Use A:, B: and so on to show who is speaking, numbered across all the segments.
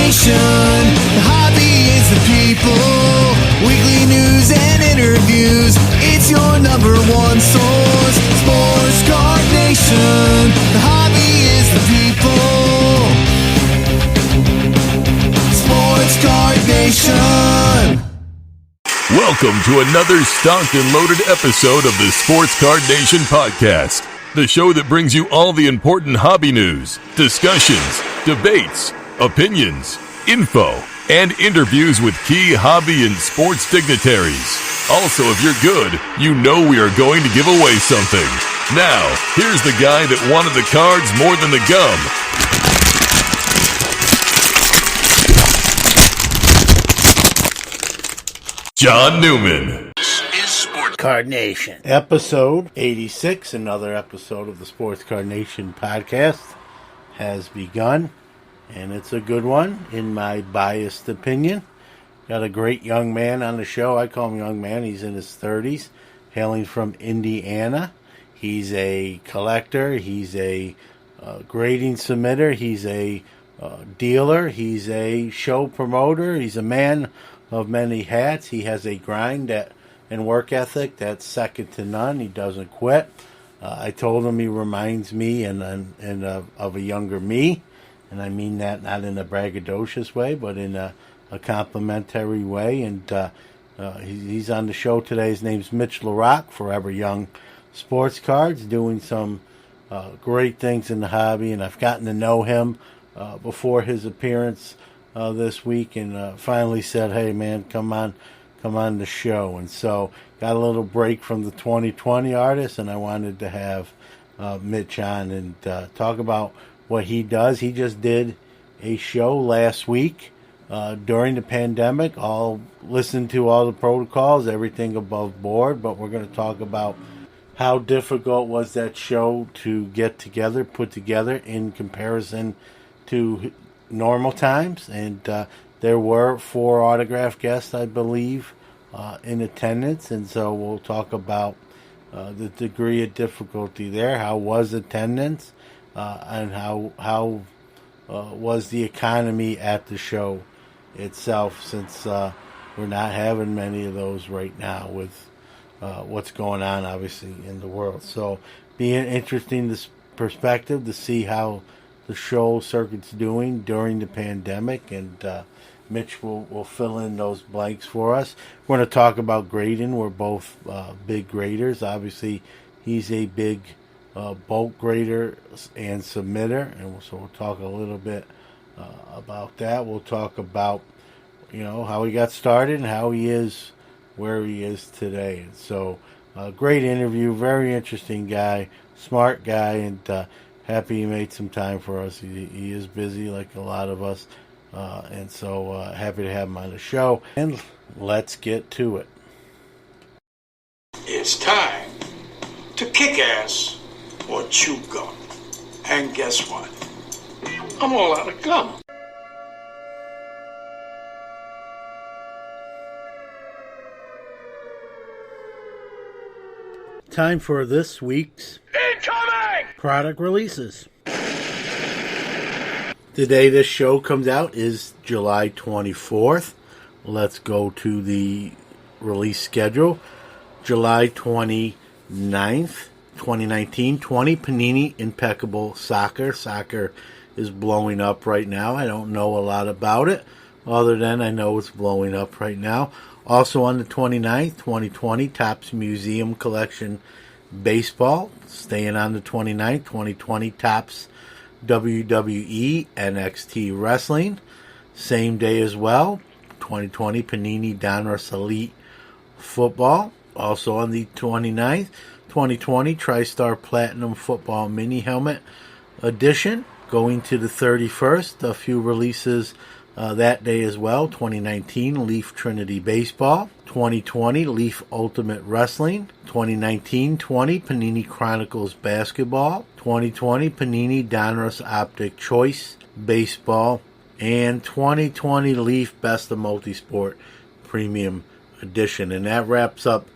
A: Nation. The hobby is the people. Weekly news and interviews. It's your number one source. Sports Card Nation. The hobby is the people. Sports Card Nation.
B: Welcome to another stocked and loaded episode of the Sports Card Nation podcast, the show that brings you all the important hobby news, discussions, debates, opinions, info, and interviews with key hobby and sports dignitaries. Also, if you're good, you know we are going to give away something. Now, here's the guy that wanted the cards more than the gum. John Newman.
C: This is Sports Card Nation.
D: Episode 86, another episode of the Sports Card Nation podcast has begun, and it's a good one, in my biased opinion. Got a great young man on the show. I call him young man. He's in his 30s, hailing from Indiana. He's a collector. He's a grading submitter. He's a dealer. He's a show promoter. He's a man of many hats. He has a grind and work ethic that's second to none. He doesn't quit. I told him he reminds me of a younger me, and I mean that not in a braggadocious way, but in a complimentary way. And he's on the show today. His name's Mitch LaRock, Forever Young Sports Cards, doing some great things in the hobby, and I've gotten to know him before his appearance this week, and finally said, hey man, come on the show. And so got a little break from the 2020 artist, and I wanted to have Mitch on and talk about what he does. He just did a show last week during the pandemic. I'll listen to all the protocols, everything above board, but we're going to talk about how difficult was that show to get together, put together in comparison to normal times. And there were 4 autograph guests, I believe, in attendance, and so we'll talk about the degree of difficulty there. How was attendance, and how was the economy at the show itself, since we're not having many of those right now with what's going on, obviously, in the world. So, being interesting this perspective to see how the show circuit's doing during the pandemic, and Mitch will fill in those blanks for us. We're going to talk about grading. We're both big graders. Obviously, he's a big bulk grader and submitter, and so we'll talk a little bit about that. We'll talk about how he got started and how he is where he is today. And so, great interview. Very interesting guy, smart guy, and happy he made some time for us. He is busy like a lot of us. And so happy to have him on the show. And let's get to it.
C: It's time to kick ass or chew gum. And guess what? I'm all out of gum.
D: Time for this week's
C: Incoming!
D: product releases. The day this show comes out is July 24th. Let's go to the release schedule. July 29th, 2019, 20 Panini Impeccable Soccer. Soccer is blowing up right now. I don't know a lot about it, other than I know it's blowing up right now. Also on the 29th, 2020, Topps Museum Collection Baseball. Staying on the 29th, 2020, Topps WWE NXT Wrestling. Same day as well, 2020 Panini Donruss Elite Football. Also on the 29th, 2020 TriStar Platinum Football Mini Helmet Edition. Going to the 31st, a few releases that day as well. 2019 Leaf Trinity Baseball. 2020 Leaf Ultimate Wrestling. 2019-20 Panini Chronicles Basketball. 2020 Panini Donruss Optic Choice Baseball. And 2020 Leaf Best of Multisport Premium Edition. And that wraps up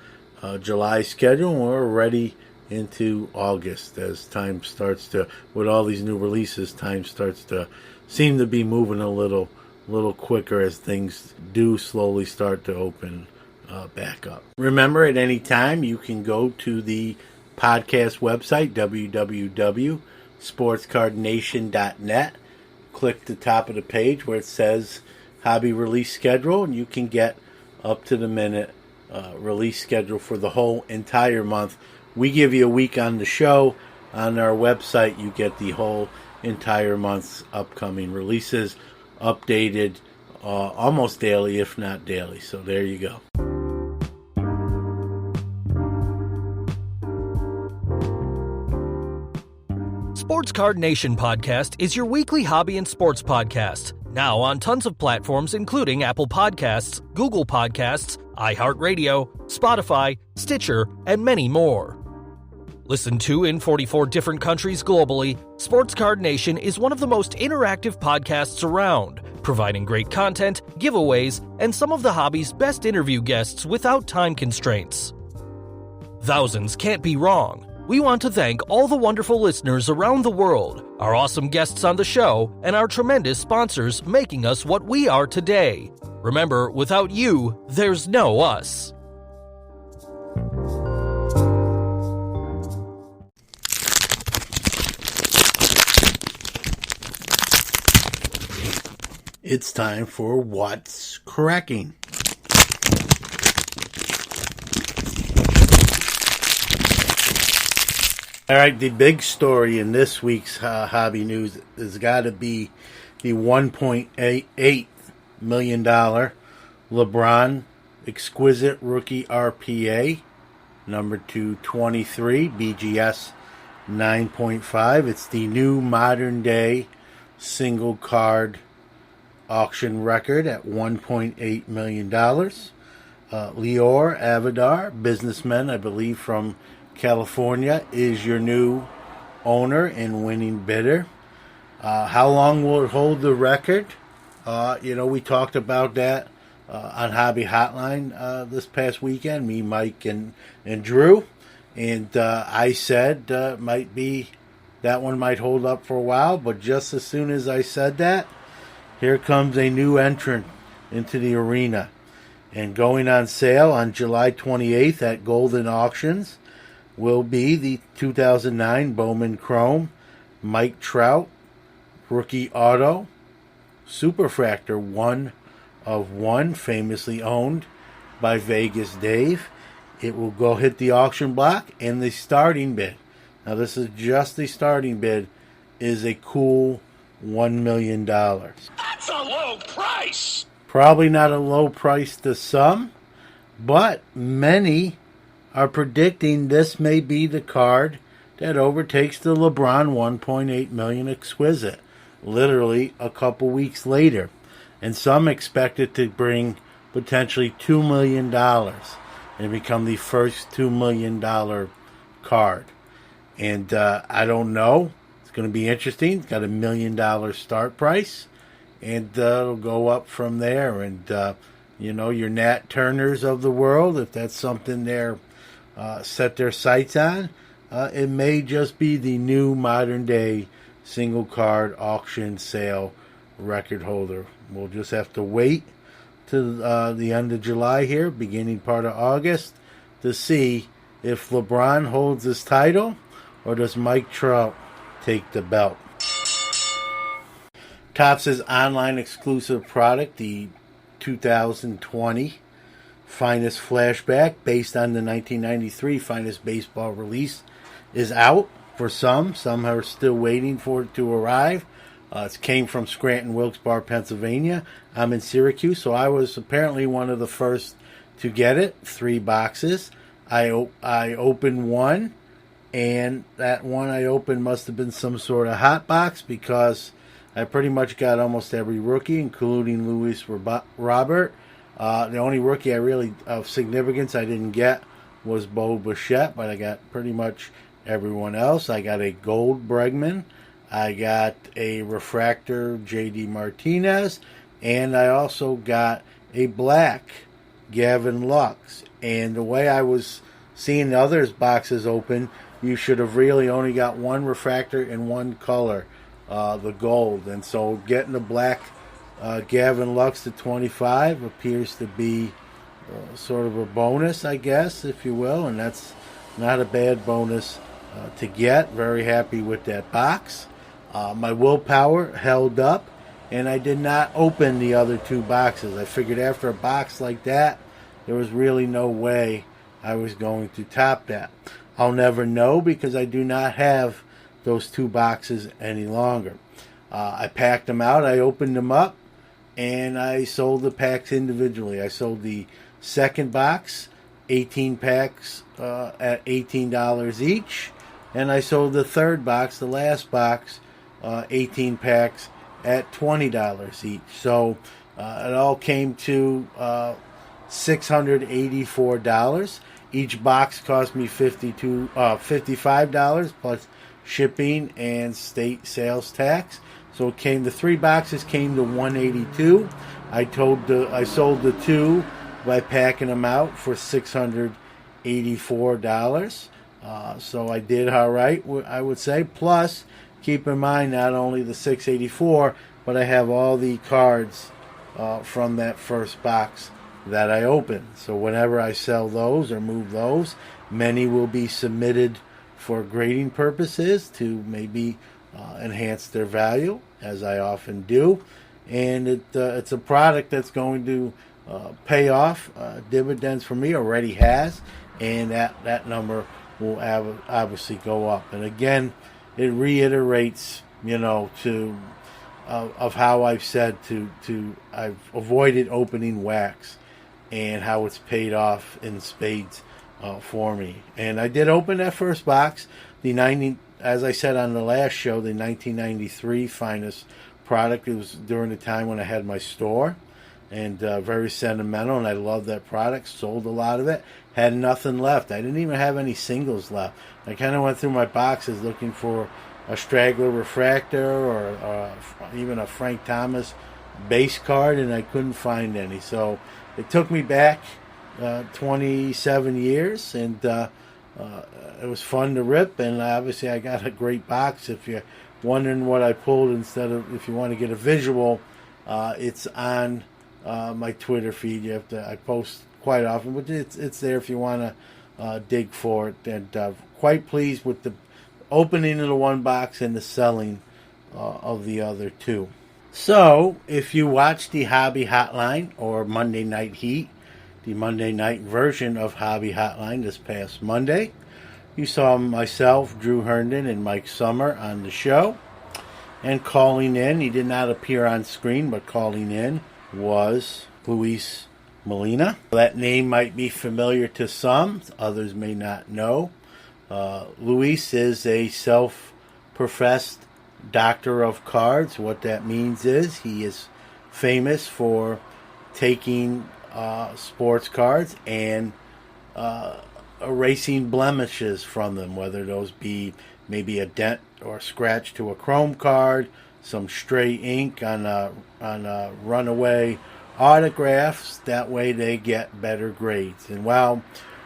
D: July schedule. We're ready into August as time starts to, with all these new releases, time starts to seem to be moving a little a little quicker as things do slowly start to open back up. Remember, at any time, you can go to the podcast website, www.sportscardnation.net. Click the top of the page where it says Hobby Release Schedule, and you can get up-to-the-minute release schedule for the whole entire month. We give you a week on the show. On our website, you get the whole entire month's upcoming releases updated almost daily, if not daily. So there you go.
E: Sports Card Nation Podcast is your weekly hobby and sports podcast. Now on tons of platforms including Apple Podcasts, Google Podcasts, iHeartRadio, Spotify, Stitcher, and many more. Listened to in 44 different countries globally, Sports Card Nation is one of the most interactive podcasts around, providing great content, giveaways, and some of the hobby's best interview guests without time constraints. Thousands can't be wrong. We want to thank all the wonderful listeners around the world, our awesome guests on the show, and our tremendous sponsors making us what we are today. Remember, without you, there's no us.
D: It's time for What's Cracking. All right, the big story in this week's hobby news has got to be the $1.88 million LeBron Exquisite Rookie RPA, number 223, BGS 9.5. It's the new modern day single card auction record at $1.8 million. Lior Avidar, businessman, I believe from California, is your new owner and winning bidder. How long will it hold the record? We talked about that on Hobby Hotline this past weekend, me, Mike, and Drew. And I said that one might hold up for a while, but just as soon as I said that, here comes a new entrant into the arena. And going on sale on July 28th at Golden Auctions will be the 2009 Bowman Chrome Mike Trout Rookie Auto Superfractor 1 of 1, famously owned by Vegas Dave. It will go hit the auction block, and the starting bid, now this is just the starting bid, is a cool $1 million.
C: That's a low price.
D: Probably not a low price to some, but many are predicting this may be the card that overtakes the LeBron $1.8 million Exquisite, literally a couple weeks later. And some expect it to bring potentially $2 million and become the first $2 million card. And I don't know. It's going to be interesting. It's got $1 million start price, and it'll go up from there. And, your Nat Turners of the world, if that's something they're set their sights on, it may just be the new modern day single card auction sale record holder. We'll just have to wait to the end of July here, beginning part of August, to see if LeBron holds his title or does Mike Trout take the belt. Topps' online exclusive product, the 2020 Finest Flashback, based on the 1993 Finest Baseball release, is out for some. Some are still waiting for it to arrive. It came from Scranton Wilkes-Barre, Pennsylvania. I'm in Syracuse, so I was apparently one of the first to get it. 3 boxes. I opened one, and that one I opened must have been some sort of hot box, because I pretty much got almost every rookie, including Luis Robert. The only rookie I really of significance I didn't get was Bo Bichette, but I got pretty much everyone else. I got a gold Bregman. I got a refractor J.D. Martinez, and I also got a black Gavin Lux. And the way I was seeing the others' boxes open, you should have really only got one refractor and one color, the gold. And so getting the black Gavin Lux to 25 appears to be sort of a bonus, I guess, if you will, and that's not a bad bonus to get. Very happy with that box. My willpower held up, and I did not open the other two boxes. I figured after a box like that, there was really no way I was going to top that. I'll never know because I do not have those two boxes any longer. I packed them out, I opened them up, and I sold the packs individually. I sold the second box, 18 packs at $18 each, and I sold the third box, the last box, 18 packs at $20 each. So it all came to $684. Each box cost me $55 plus shipping and state sales tax. So it came. The three boxes came to $182. I sold the two by packing them out for $684. So I did all right, I would say. Plus, keep in mind not only the $684, but I have all the cards from that first box that I opened. So whenever I sell those or move those, many will be submitted for grading purposes to maybe enhance their value, as I often do. And it's a product that's going to pay off dividends for me, already has, and that number will obviously go up. And again, it reiterates, of how I've said I've avoided opening wax and how it's paid off in spades for me. And I did open that first box, as I said on the last show, the 1993 finest product. It was during the time when I had my store, and very sentimental, and I loved that product. Sold a lot of it. Had nothing left. I didn't even have any singles left. I kind of went through my boxes looking for a straggler refractor or even a Frank Thomas base card, and I couldn't find any. So it took me back 27 years, and it was fun to rip, and obviously I got a great box. If you're wondering what I pulled, if you want to get a visual, it's on my Twitter feed. I post quite often, but it's there if you want to dig for it. And quite pleased with the opening of the one box and the selling of the other two. So, if you watched the Hobby Hotline or Monday Night Heat, the Monday night version of Hobby Hotline this past Monday, you saw myself, Drew Herndon, and Mike Summer on the show. And calling in, he did not appear on screen, but calling in was Luis Molina. That name might be familiar to some, others may not know. Luis is a self-professed doctor of cards. What that means is he is famous for taking sports cards and erasing blemishes from them, whether those be maybe a dent or scratch to a chrome card, some stray ink on a runaway autographs. That way they get better grades. And while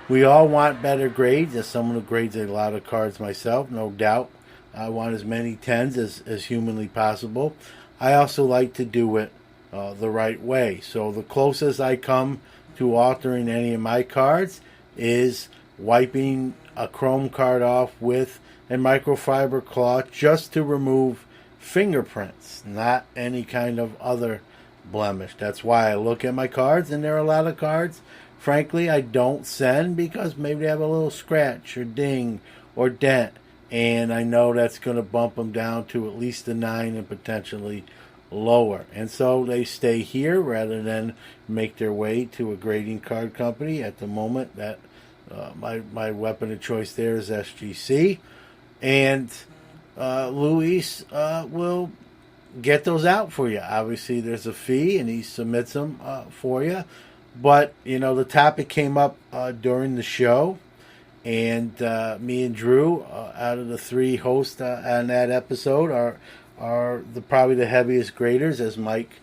D: we all want better grades, as someone who grades a lot of cards myself, no doubt, I want as many 10s as humanly possible. I also like to do it the right way. So the closest I come to altering any of my cards is wiping a chrome card off with a microfiber cloth just to remove fingerprints, not any kind of other blemish. That's why I look at my cards, and there are a lot of cards, frankly, I don't send because maybe they have a little scratch or ding or dent, and I know that's going to bump them down to at least a 9 and potentially lower. And so they stay here rather than make their way to a grading card company. At the moment, that my weapon of choice there is SGC. And Luis will get those out for you. Obviously, there's a fee, and he submits them for you. But, the topic came up during the show, and me and Drew, out of the three hosts on that episode, are probably the heaviest graders, as Mike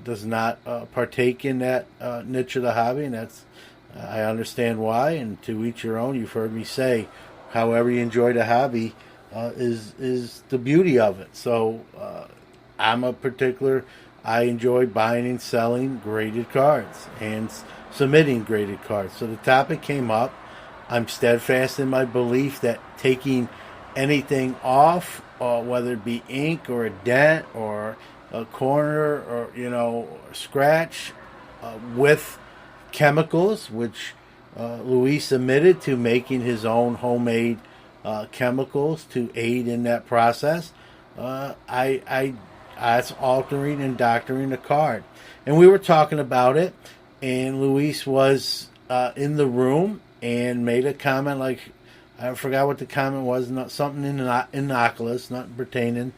D: does not partake in that niche of the hobby, and that's I understand why, and to each your own. You've heard me say, however you enjoy the hobby is the beauty of it. So I'm a particular I enjoy buying and selling graded cards and submitting graded cards. So the topic came up. I'm steadfast in my belief that taking anything off, whether it be ink or a dent or a corner or, scratch with chemicals, which Luis admitted to making his own homemade chemicals to aid in that process. That's altering and doctoring the card. And we were talking about it, and Luis was in the room and made a comment like, I forgot what the comment was, not something innocuous, not pertaining.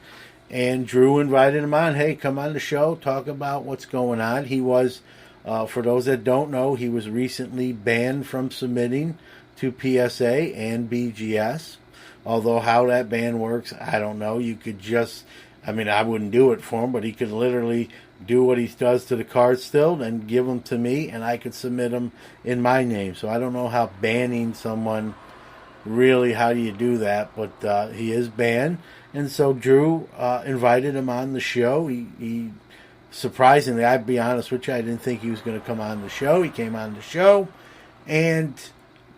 D: And Drew invited him on. Hey, come on the show, talk about what's going on. He was, for those that don't know, he was recently banned from submitting to PSA and BGS. Although how that ban works, I don't know. You could just, I wouldn't do it for him, but he could literally do what he does to the cards still and give them to me, and I could submit them in my name. So I don't know how banning someone, really, how do you do that? But he is banned. And so Drew invited him on the show. He surprisingly, I'd be honest with you, I didn't think he was going to come on the show. He came on the show, and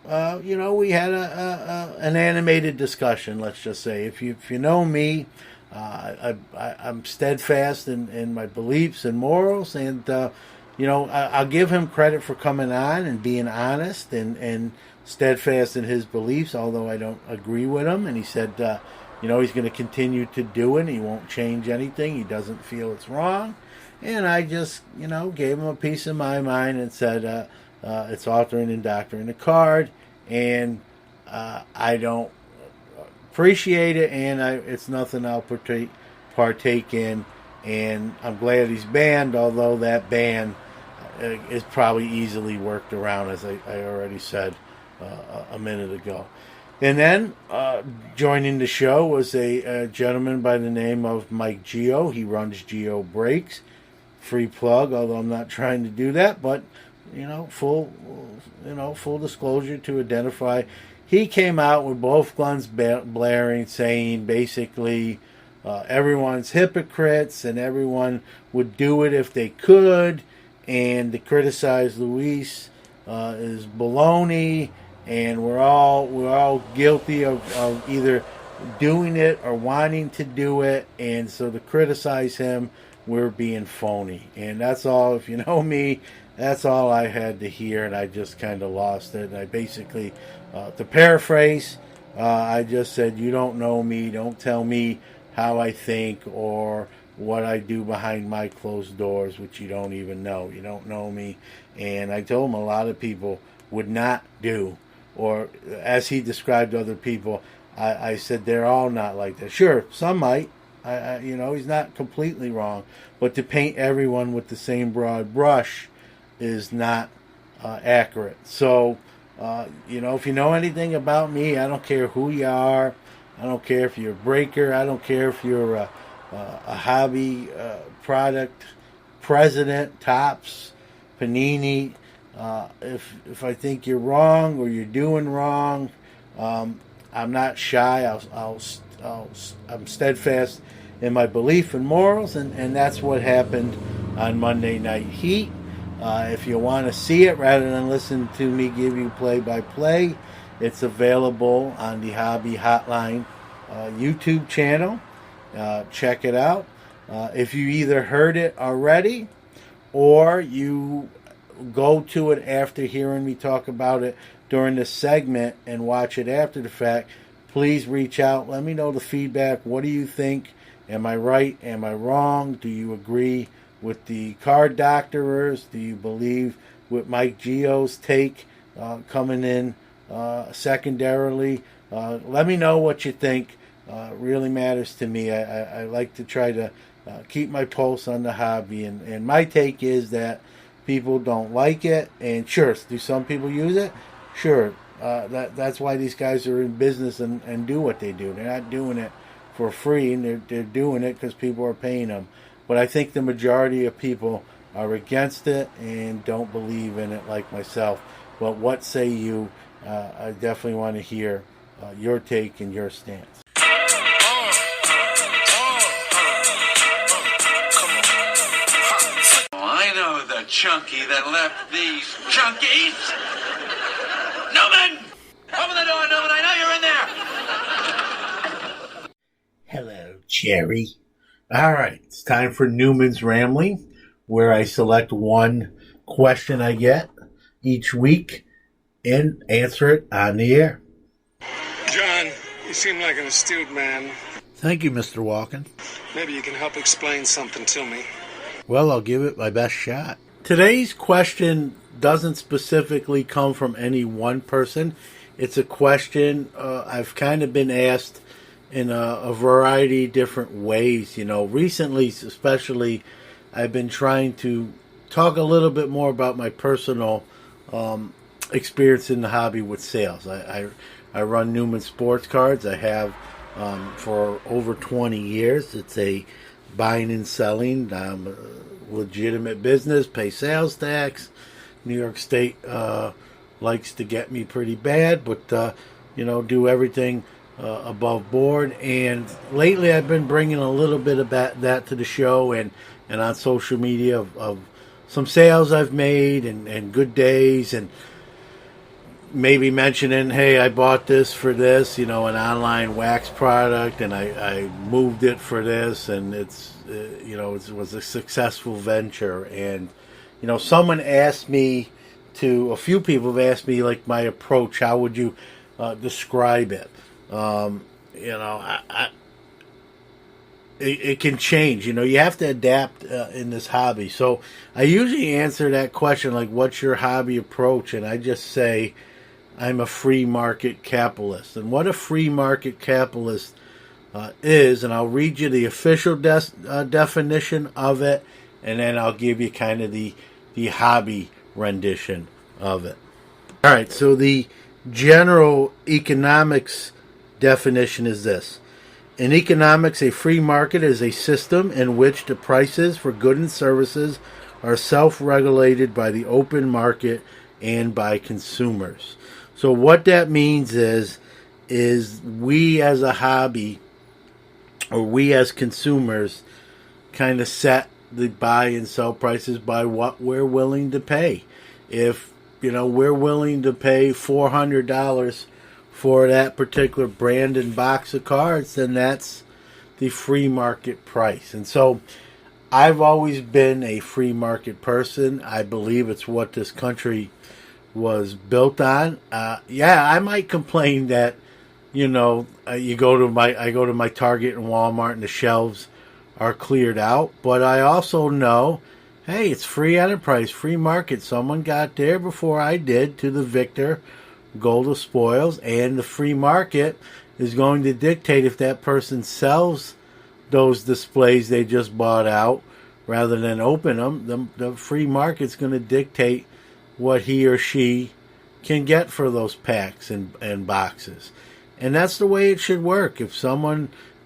D: we had an animated discussion. Let's just say, if you know me, I'm steadfast in my beliefs and morals, and I'll give him credit for coming on and being honest and steadfast in his beliefs, although I don't agree with him. And he said, he's going to continue to do it. He won't change anything. He doesn't feel it's wrong. And I just, gave him a piece of my mind and said, it's altering and doctoring the card, and I don't appreciate it, and it's nothing I'll partake in. And I'm glad he's banned, although that ban is probably easily worked around, as I already said a minute ago. And then joining the show was a gentleman by the name of Mike Geo. He runs Geo Breaks. Free plug, although I'm not trying to do that, but full disclosure to identify. He came out with both guns blaring, saying basically everyone's hypocrites and everyone would do it if they could, and to criticize Luis is baloney, and we're all guilty of either doing it or wanting to do it, and so to criticize him, we're being phony. And that's all. If you know me, that's all I had to hear, and I just kind of lost it. And I basically, to paraphrase, I just said, you don't know me, don't tell me how I think or what I do behind my closed doors, which you don't even know. You don't know me. And I told him a lot of people would not do, or as he described other people, I said they're all not like that. Sure, some might. He's not completely wrong, but to paint everyone with the same broad brush is not accurate. So, if you know anything about me, I don't care who you are. I don't care if you're a breaker. I don't care if you're a hobby product president, Topps, Panini. If I think you're wrong or you're doing wrong, I'm not shy. I'm steadfast in my belief and morals, and that's what happened on Monday Night Heat. If you want to see it rather than listen to me give you play-by-play, it's available on the Hobby Hotline YouTube channel. Check it out. If you either heard it already or you go to it after hearing me talk about it during the segment and watch it after the fact, please reach out. Let me know the feedback. What do you think? Am I right? Am I wrong? Do you agree with the card doctorers? Do you believe with Mike Geo's take coming in secondarily? Let me know what you think. It really matters to me. I like to try to keep my pulse on the hobby. And my take is that people don't like it. And sure, do some people use it? Sure. That's why these guys are in business and do what they do. They're not doing it for free, and they're doing it because people are paying them. But I think the majority of people are against it and don't believe in it like myself. But what say you? I definitely want to hear your take and your stance.
F: chunky that left these junkies. Newman! Open the door, Newman. I know you're in there.
D: Hello, Jerry. All right, it's time for Newman's Rambling, where I select one question I get each week and answer it on the air.
G: John, you seem like an astute man.
D: Thank you, Mr. Walken.
G: Maybe you can help explain something to me.
D: Well, I'll give it my best shot. Today's question doesn't specifically come from any one person. It's a question I've kind of been asked in a variety of different ways. You know, recently, especially, I've been trying to talk a little bit more about my personal experience in the hobby with sales. I run Newman Sports Cards. I have for over 20 years. It's a buying and selling, legitimate business, pay sales tax. New York State likes to get me pretty bad, but do everything above board. And lately I've been bringing a little bit of that to the show and on social media of some sales I've made and good days, and maybe mentioning, hey, I bought this for this, an online wax product, and I moved it for this, and it was a successful venture. And someone asked me a few people have asked me, like, my approach, how would you describe it? It can change. You have to adapt in this hobby. So I usually answer that question, like, what's your hobby approach? And I just say I'm a free market capitalist. And what a free market capitalist is, and I'll read you the official definition of it, and then I'll give you kind of the hobby rendition of it. All right, so the general economics definition is this. In economics, a free market is a system in which the prices for goods and services are self-regulated by the open market and by consumers. So what that means is we as a hobby, or we as consumers, kind of set the buy and sell prices by what we're willing to pay. If we're willing to pay $400 for that particular brand and box of cards, then that's the free market price. And so I've always been a free market person. I believe it's what this country was built on. I might complain that I go to my Target and Walmart and the shelves are cleared out, but I also know, hey, it's free enterprise, free market. Someone got there before I did to the victor, gold of spoils, and the free market is going to dictate if that person sells those displays they just bought out rather than open them. The free market's going to dictate what he or she can get for those packs and boxes. And that's the way it should work. If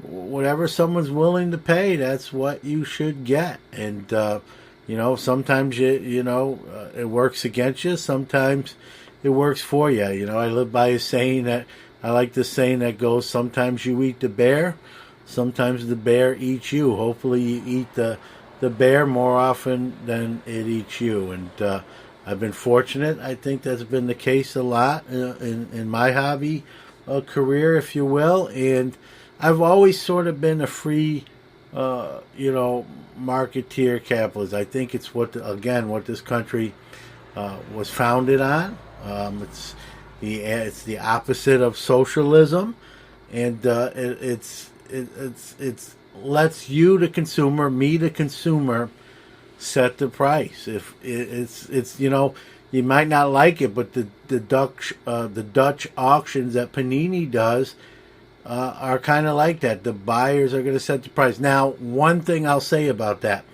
D: whatever someone's willing to pay, that's what you should get. And, sometimes, it works against you. Sometimes it works for you. I live by a saying that, I like the saying that goes, sometimes you eat the bear, sometimes the bear eats you. Hopefully you eat the bear more often than it eats you. And I've been fortunate. I think that's been the case a lot in my hobby career, if you will. And I've always sort of been a free, marketeer capitalist. I think it's what this country was founded on. It's the opposite of socialism, and it's lets you, the consumer, me, the consumer, set the price. If it's you might not like it, but the Dutch auctions that Panini does are kind of like that. The buyers are going to set the price. Now, one thing I'll say about that,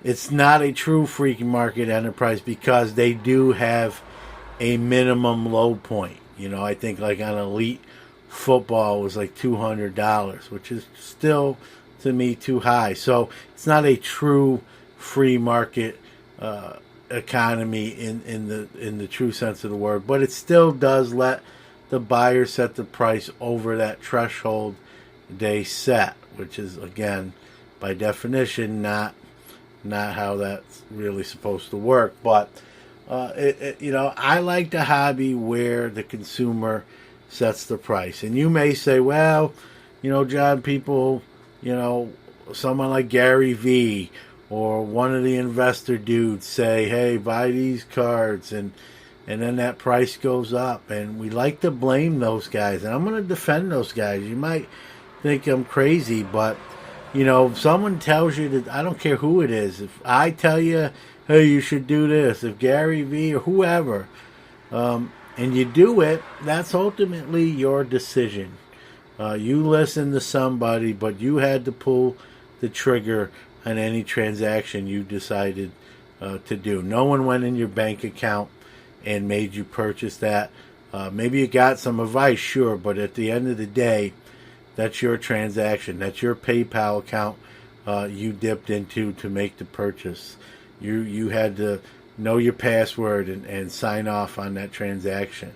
D: it's not a true free market enterprise because they do have a minimum low point. I think like on Elite Football was like $200, which is still to me too high. So it's not a true free market economy in the true sense of the word, but it still does let the buyer set the price over that threshold they set, which is, again, by definition, not not how that's really supposed to work. But I like the hobby where the consumer sets the price. And you may say, well, John, people, someone like Gary V or one of the investor dudes say, hey, buy these cards, and then that price goes up. And we like to blame those guys. And I'm going to defend those guys. You might think I'm crazy, but, if someone tells you that, I don't care who it is, if I tell you, hey, you should do this, if Gary V or whoever, and you do it, that's ultimately your decision. You listen to somebody, but you had to pull the trigger on any transaction you decided to do. No one went in your bank account and made you purchase that. Maybe you got some advice, sure, but at the end of the day, that's your transaction. That's your PayPal account you dipped into to make the purchase. You had to know your password and sign off on that transaction.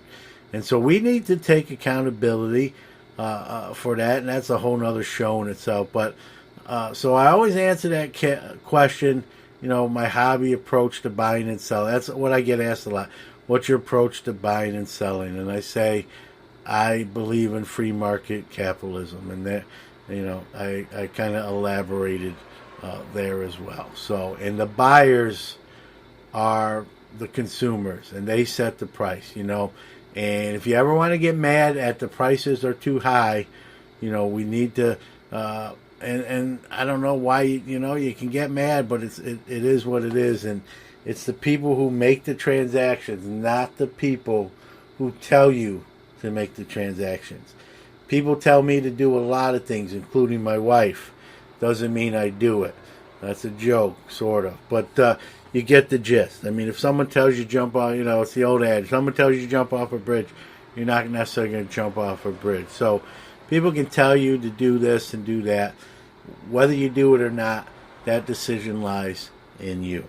D: And so we need to take accountability for that, and that's a whole nother show in itself. But so I always answer that question, my hobby approach to buying and selling. That's what I get asked a lot. What's your approach to buying and selling? And I say, I believe in free market capitalism, and that, I kind of elaborated there as well. So, and the buyers are the consumers, and they set the price, And if you ever want to get mad at the prices are too high, we need to. And I don't know why you can get mad, but it is what it is, and it's the people who make the transactions, not the people who tell you to make the transactions. People tell me to do a lot of things, including my wife. Doesn't mean I do it. That's a joke, sort of. But you get the gist. I mean, if someone tells you jump off, it's the old adage. If someone tells you to jump off a bridge, you're not necessarily going to jump off a bridge. So people can tell you to do this and do that. Whether you do it or not, that decision lies in you.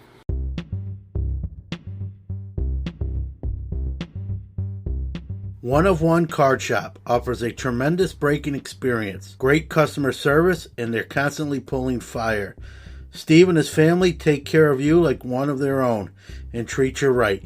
D: One of One Card Shop offers a tremendous breaking experience, great customer service, and they're constantly pulling fire. Steve and his family take care of you like one of their own and treat you right.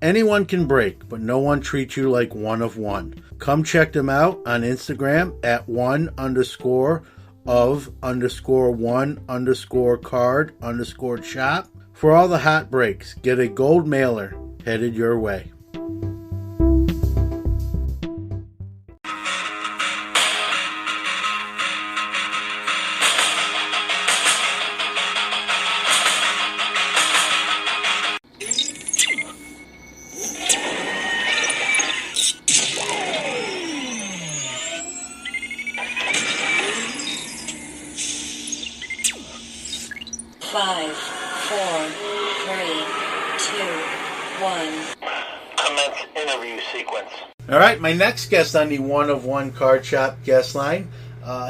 D: Anyone can break, but no one treats you like One of One. Come check them out on Instagram at one_of_one_card_shop. For all the hot breaks, get a gold mailer headed your way.
H: Five, four, three, two, one.
F: Commence interview sequence.
D: All right, my next guest on the One of One Card Shop guest line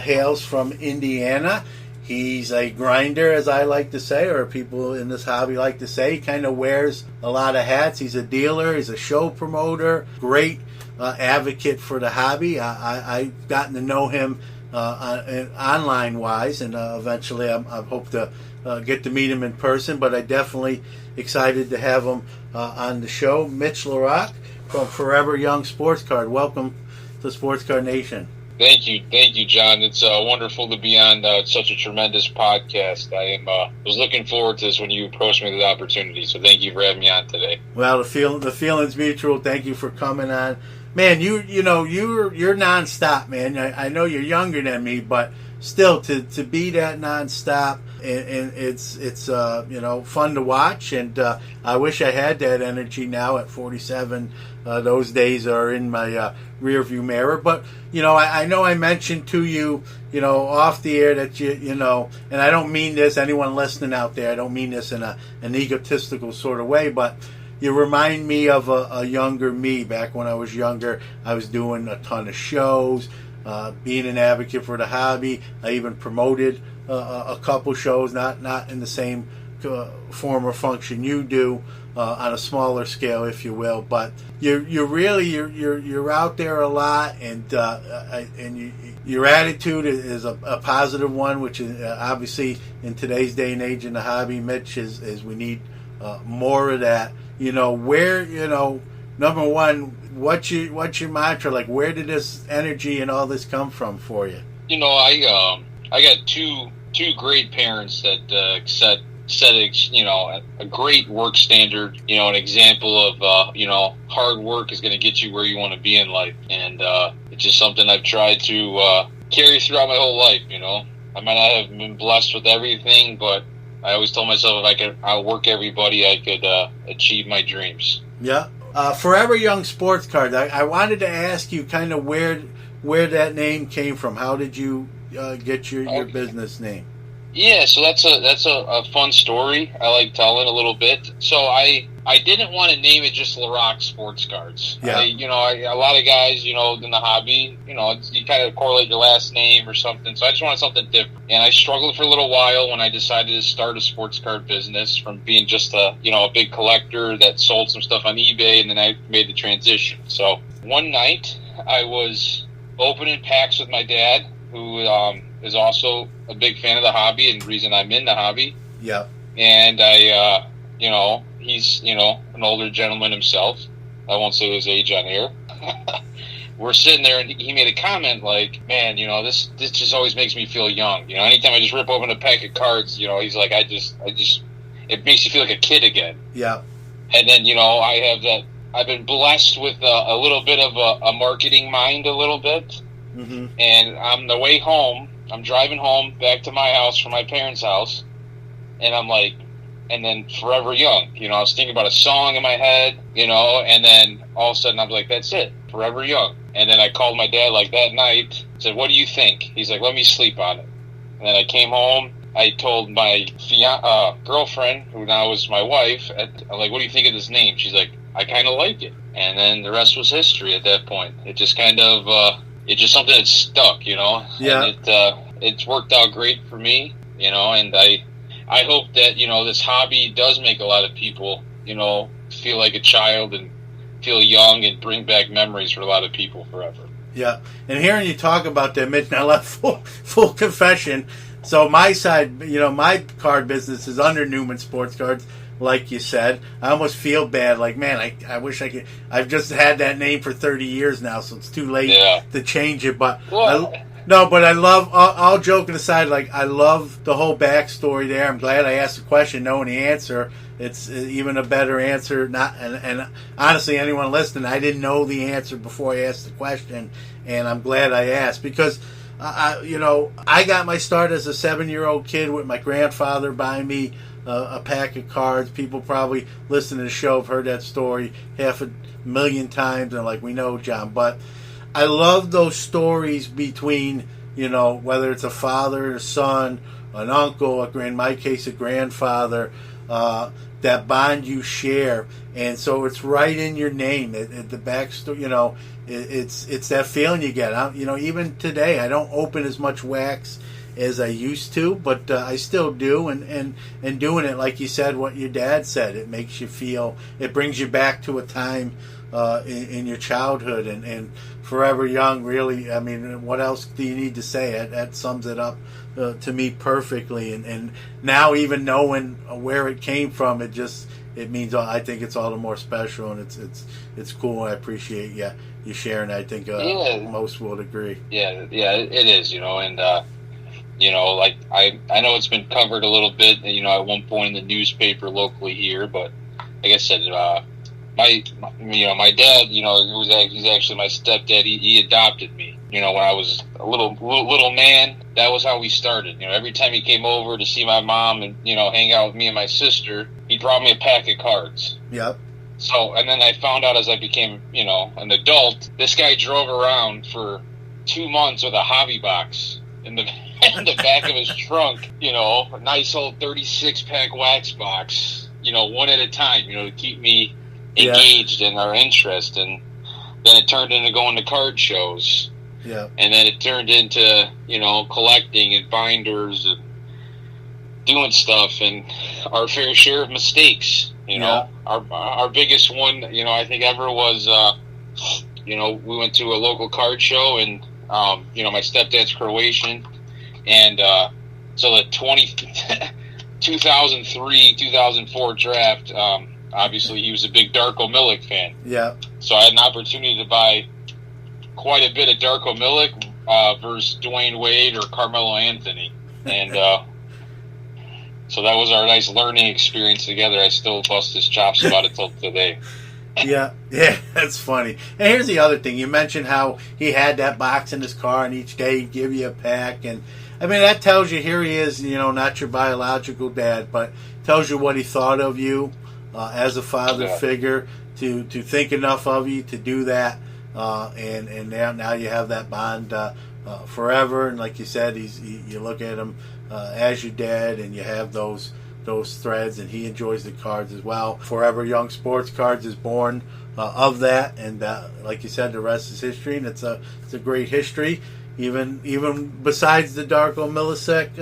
D: hails from Indiana. He's a grinder, as I like to say, or people in this hobby like to say. He kind of wears a lot of hats. He's a dealer. He's a show promoter. Great advocate for the hobby. I've gotten to know him online-wise, and eventually I hope to get to meet him in person, but I definitely excited to have him on the show. Mitch LaRock from Forever Young Sports Card. Welcome to Sports Card Nation.
I: Thank you, John. It's wonderful to be on such a tremendous podcast. I was looking forward to this when you approached me with the opportunity, so thank you for having me on today.
D: Well, the feeling's mutual. Thank you for coming on. Man, you're nonstop, man. I know you're younger than me, but still to be that nonstop, and it's fun to watch. And I wish I had that energy now at 47. Those days are in my rearview mirror. But I know I mentioned to you, off the air that and I don't mean this. Anyone listening out there, I don't mean this in an egotistical sort of way, but you remind me of a younger me. Back when I was younger, I was doing a ton of shows, being an advocate for the hobby. I even promoted a couple shows, not in the same form or function you do on a smaller scale, if you will. But you're out there a lot, and your attitude is a positive one, which is obviously in today's day and age in the hobby, Mitch, is we need more of that. Number one, what's your mantra? Like, where did this energy and all this come from for you?
I: I got two great parents that set a great work standard. An example of hard work is going to get you where you want to be in life, and it's just something I've tried to carry throughout my whole life. I might not have been blessed with everything, but I always told myself if I could outwork everybody, I could achieve my dreams.
D: Yeah. Forever Young Sports Cards. I wanted to ask you kind of where that name came from. How did you get your business name?
I: Yeah, so that's a fun story. I like telling a little bit. So I didn't want to name it just LaRock Sports Cards.
D: Yeah.
I: A lot of guys, in the hobby, you kind of correlate your last name or something. So I just wanted something different. And I struggled for a little while when I decided to start a sports card business from being just a big collector that sold some stuff on eBay, and then I made the transition. So one night I was opening packs with my dad, who is also a big fan of the hobby and the reason I'm in the hobby.
D: Yeah.
I: And I, he's, an older gentleman himself. I won't say his age on air. We're sitting there, and he made a comment like, man, this just always makes me feel young. Anytime I just rip open a pack of cards, he's like, it makes you feel like a kid again.
D: Yeah.
I: And then, I've been blessed with a little bit of a marketing mind a little bit.
D: Mm-hmm.
I: And on the way home, I'm driving home back to my house from my parents' house, and I'm like, and then Forever Young, I was thinking about a song in my head, and then all of a sudden I'm like, that's it, Forever Young. And then I called my dad like that night, said, what do you think? He's like, let me sleep on it. And then I came home, I told my girlfriend, who now is my wife, I'm like, what do you think of this name? She's like, I kind of like it. And then the rest was history at that point. It just kind of, it's just something that stuck, Yeah. And it's worked out great for me, and I hope that, this hobby does make a lot of people, feel like a child and feel young and bring back memories for a lot of people forever.
D: Yeah. And hearing you talk about that, Mitch, now left full confession. So my side, my card business is under Newman Sports Cards. Like you said, I almost feel bad. Like, man, I wish I could. I've just had that name for 30 years now, so it's too late to change it. But I love. All joking aside, like I love the whole backstory there. I'm glad I asked the question, knowing the answer. It's even a better answer. And honestly, anyone listening, I didn't know the answer before I asked the question, and I'm glad I asked because. I got my start as a 7-year-old kid with my grandfather buying me a pack of cards. People probably listening to the show have heard that story 500,000 times, and like, we know, John. But I love those stories between, whether it's a father, a son, an uncle, in my case, a grandfather, that bond you share. And so it's right in your name. The backstory, it's that feeling you get. Even today, I don't open as much wax as I used to, but I still do. And doing it, like you said, what your dad said, it makes you feel, it brings you back to a time in your childhood. And Forever Young, really, I mean, what else do you need to say? That sums it up to me perfectly. And now, even knowing where it came from, it means, I think it's all the more special, and it's cool. I appreciate you sharing. I think most would agree.
I: Yeah, it is. And like I know it's been covered a little bit. At one point in the newspaper locally here, but like I said, my dad, he's actually my stepdad. He adopted me. When I was a little man, that was how we started. Every time he came over to see my mom and hang out with me and my sister, he brought me a pack of cards.
D: Yep.
I: So, and then I found out as I became, an adult, this guy drove around for 2 months with a hobby box in the back of his trunk. A nice old 36-pack wax box. One at a time. To keep me engaged in our interest, and then it turned into going to card shows.
D: Yeah.
I: And then it turned into, collecting and binders and doing stuff and our fair share of mistakes. You know, our biggest one, I think ever was, we went to a local card show and, my stepdad's Croatian. And so the 2003, 2004 draft, obviously he was a big Darko Milicic fan.
D: Yeah.
I: So I had an opportunity to buy quite a bit of Darko Milicic versus Dwayne Wade or Carmelo Anthony. And so that was our nice learning experience together. I still bust his chops about it till today.
D: Yeah, that's funny. And here's the other thing. You mentioned how he had that box in his car, and each day he'd give you a pack. And, I mean, that tells you here he is, not your biological dad, but tells you what he thought of you as a father figure to think enough of you to do that. And now you have that bond forever. And like you said, you look at him as your dad, and you have those threads, and he enjoys the cards as well. Forever Young Sports Cards is born of that, and like you said, the rest is history, and it's a great history. Even besides the Darko Milicic,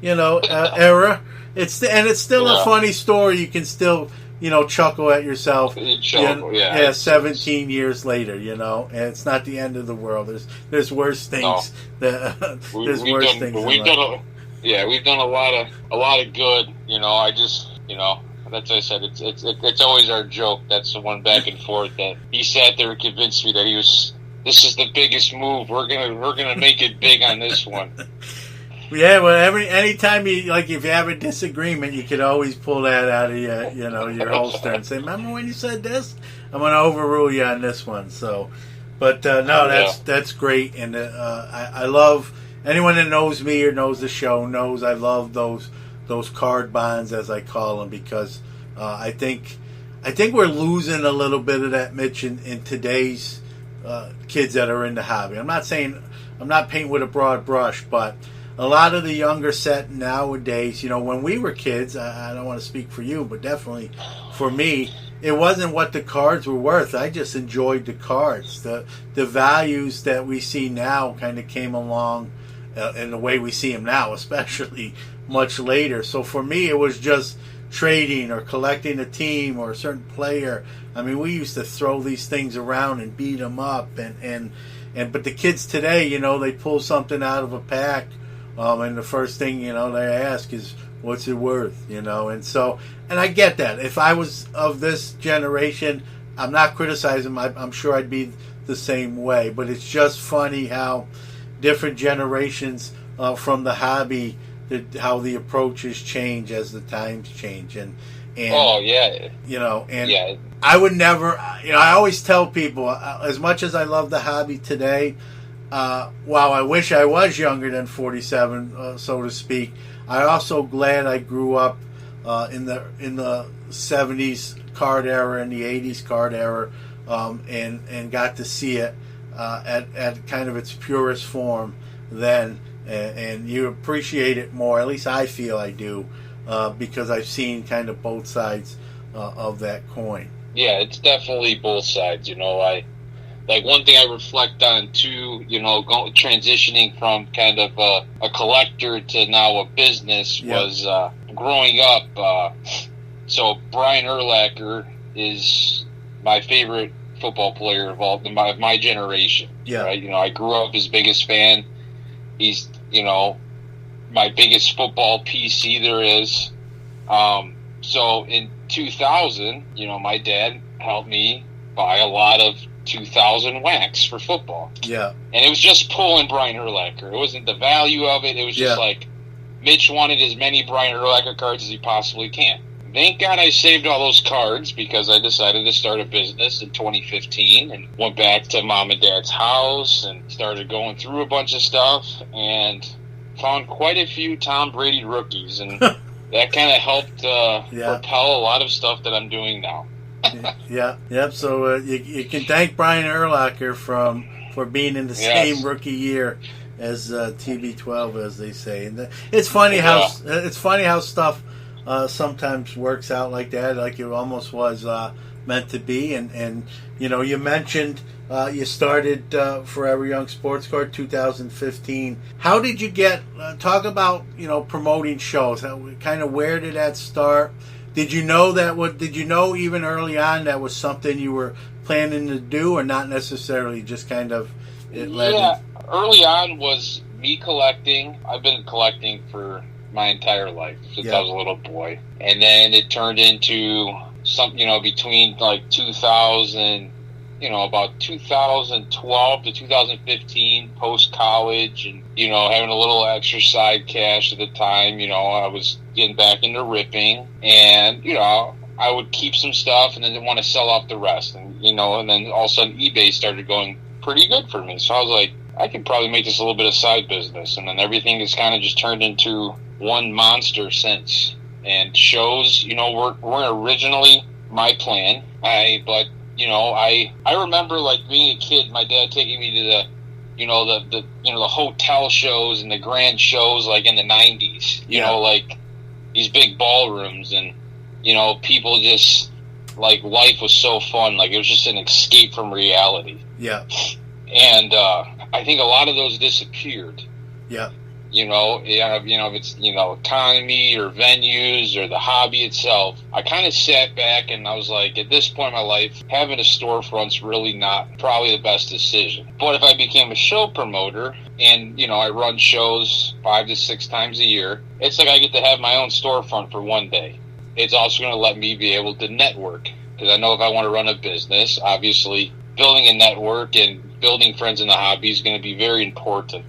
D: era, it's still a funny story. You can still chuckle at yourself. 17 years later, and it's not the end of the world. There's worse things.
I: No. We've done a lot of good. I just, that's what I said. It's always our joke. That's the one back and forth that he sat there and convinced me that this is the biggest move. We're gonna make it big on this one.
D: Yeah, well, anytime if you have a disagreement, you could always pull that out of your holster and say, "Remember when you said this? I'm going to overrule you on this one." So, but that's great, and I love anyone that knows me or knows the show knows I love those card bonds, as I call them, because I think we're losing a little bit of that, Mitch, in today's kids that are in the hobby. I'm not painting with a broad brush, but a lot of the younger set nowadays, when we were kids, I don't want to speak for you, but definitely for me, it wasn't what the cards were worth. I just enjoyed the cards. The values that we see now kind of came along in the way we see them now, especially much later. So for me, it was just trading or collecting a team or a certain player. I mean, we used to throw these things around and beat them up. But the kids today, they pull something out of a pack. And the first thing, they ask is, what's it worth, and I get that. If I was of this generation, I'm not criticizing, I'm sure I'd be the same way, but it's just funny how different generations from the hobby, how the approaches change as the times change. And I would never, I always tell people, as much as I love the hobby today, while I wish I was younger than 47, so to speak, I also glad I grew up in the 70s card era and the 80s card era, and got to see it at kind of its purest form then, and you appreciate it more. At least I feel I do, because I've seen kind of both sides of that coin.
I: Yeah, it's definitely both sides. Like one thing I reflect on too, transitioning from kind of a collector to now a business was growing up. So Brian Urlacher is my favorite football player of all my generation. Yeah, right? I grew up his biggest fan. He's my biggest football PC there is. So in 2000, my dad helped me buy a lot of 2000 wax for football. Yeah. And it was just pulling Brian Urlacher. It wasn't the value of it. It was just like Mitch wanted as many Brian Urlacher cards as he possibly can. Thank God I saved all those cards, because I decided to start a business in 2015 and went back to mom and dad's house and started going through a bunch of stuff and found quite a few Tom Brady rookies. And that kind of helped propel a lot of stuff that I'm doing now.
D: Yep. So you can thank Brian Urlacher for being in the same rookie year as TB12, as they say. And it's funny how stuff sometimes works out like that. Like it almost was meant to be. And you mentioned you started Forever Young Sports Card 2015. How did you get, talk about, promoting shows? Kind of where did that start? Did you know did you know even early on that was something you were planning to do, or not necessarily, just kind of it led?
I: Yeah, early on was me collecting. I've been collecting for my entire life since I was a little boy. And then it turned into something, between like 2000, about 2012 to 2015, post-college, and, having a little extra side cash at the time. I was getting back into ripping, and, I would keep some stuff and then want to sell off the rest. And, and then all of a sudden eBay started going pretty good for me. So I was like, I could probably make this a little bit of side business. And then everything has kind of just turned into one monster since. And shows, weren't originally my plan. I remember, like, being a kid, my dad taking me to the hotel shows and the grand shows, like in the 90s, like these big ballrooms, and, people just, like, life was so fun. Like, it was just an escape from reality.
D: Yeah.
I: And I think a lot of those disappeared.
D: Yeah.
I: If it's, economy or venues or the hobby itself, I kind of sat back and I was like, at this point in my life, having a storefront's really not probably the best decision. But if I became a show promoter and, I run shows 5 to 6 times a year, it's like I get to have my own storefront for one day. It's also going to let me be able to network, because I know if I want to run a business, obviously building a network and building friends in the hobby is going to be very important.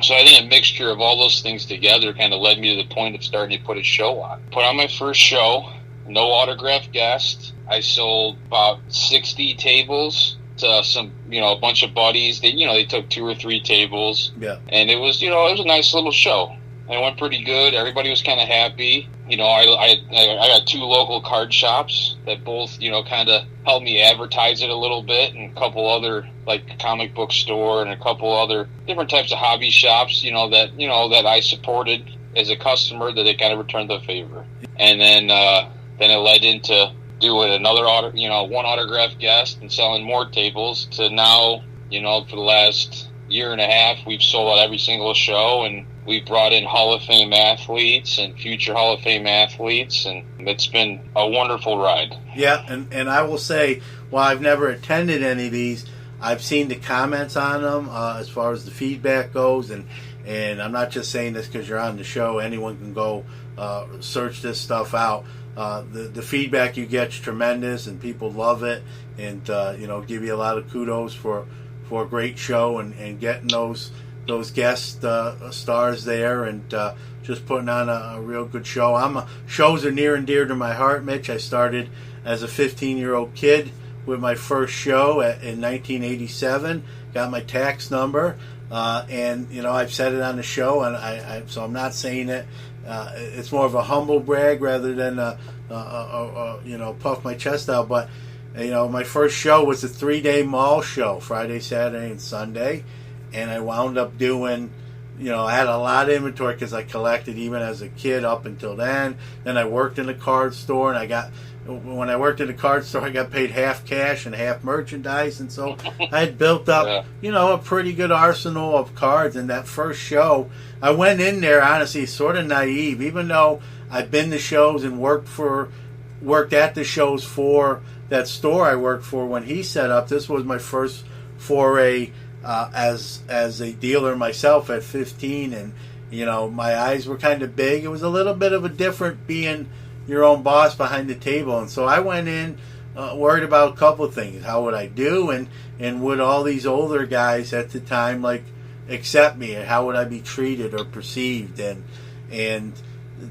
I: So I think a mixture of all those things together kind of led me to the point of starting to put a show on. Put on my first show, no autographed guest. I sold about 60 tables to some, a bunch of buddies. They took 2 or 3 tables.
D: Yeah.
I: And it was, it was a nice little show. And it went pretty good. Everybody was kind of happy. I got 2 local card shops that both, kind of helped me advertise it a little bit, and a couple other, like, comic book store and a couple other different types of hobby shops, that I supported as a customer, that they kind of returned the favor. And then it led into doing another one autographed guest and selling more tables to now, for the last year and a half, we've sold out every single show, and we've brought in Hall of Fame athletes and future Hall of Fame athletes, and it's been a wonderful ride.
D: Yeah, and I will say, while I've never attended any of these, I've seen the comments on them as far as the feedback goes, and I'm not just saying this because you're on the show. Anyone can go search this stuff out. The feedback you get is tremendous, and people love it, and give you a lot of kudos for a great show, and getting those guest stars there, and just putting on a real good show. Shows are near and dear to my heart, Mitch. I started as a 15-year-old kid with my first show in 1987. Got my tax number, and I've said it on the show, and so I'm not saying it. It's more of a humble brag rather than puff my chest out. But my first show was a 3-day mall show, Friday, Saturday, and Sunday. And I wound up doing, I had a lot of inventory because I collected even as a kid up until then. Then I worked in a card store, and when I worked in the card store, I got paid half cash and half merchandise. And so I had built up, a pretty good arsenal of cards. And that first show, I went in there, honestly, sort of naive, even though I've been to shows and worked at the shows for that store I worked for when he set up. This was my first foray as a dealer myself at 15, and my eyes were kind of big. It was a little bit of a different being your own boss behind the table, and so I went in worried about a couple of things. How would I do, and would all these older guys at the time accept me, and how would I be treated or perceived? And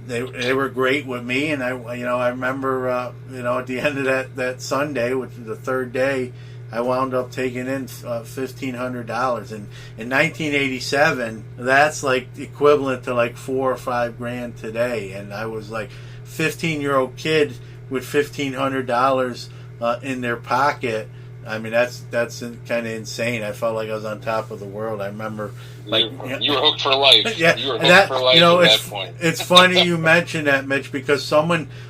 D: they were great with me, and I remember at the end of that Sunday, which was the 3rd day, I wound up taking in $1,500. And in 1987, that's like equivalent to like $4 or $5 grand today. And I was like 15-year-old kid with $1,500 in their pocket, I mean, that's kind of insane. I felt like I was on top of the world. I remember, like,
I: you were hooked for life.
D: Yeah,
I: you were hooked for life at that point.
D: It's funny you mentioned that, Mitch, because